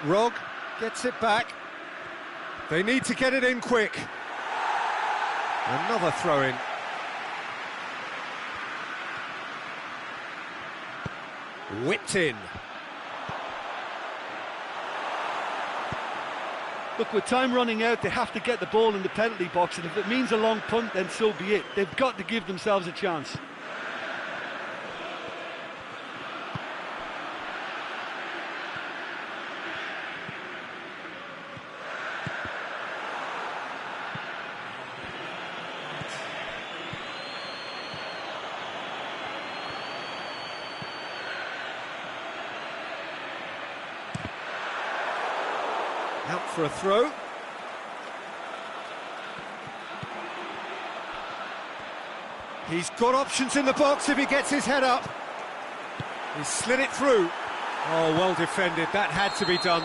Rog gets it back. They need to get it in quick. Another throw-in. Whipped in. Look, with time running out, they have to get the ball in the penalty box, and if it means a long punt, then so be it. They've got to give themselves a chance. Out for a throw. He's got options in the box if he gets his head up. He slid it through. Oh, well defended. That had to be done.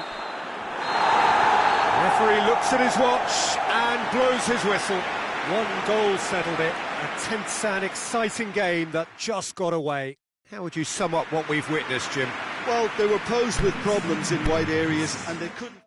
Referee looks at his watch and blows his whistle. One goal settled it. A tense and exciting game that just got away. How would you sum up what we've witnessed, Jim? Well, they were posed with problems in wide areas and they couldn't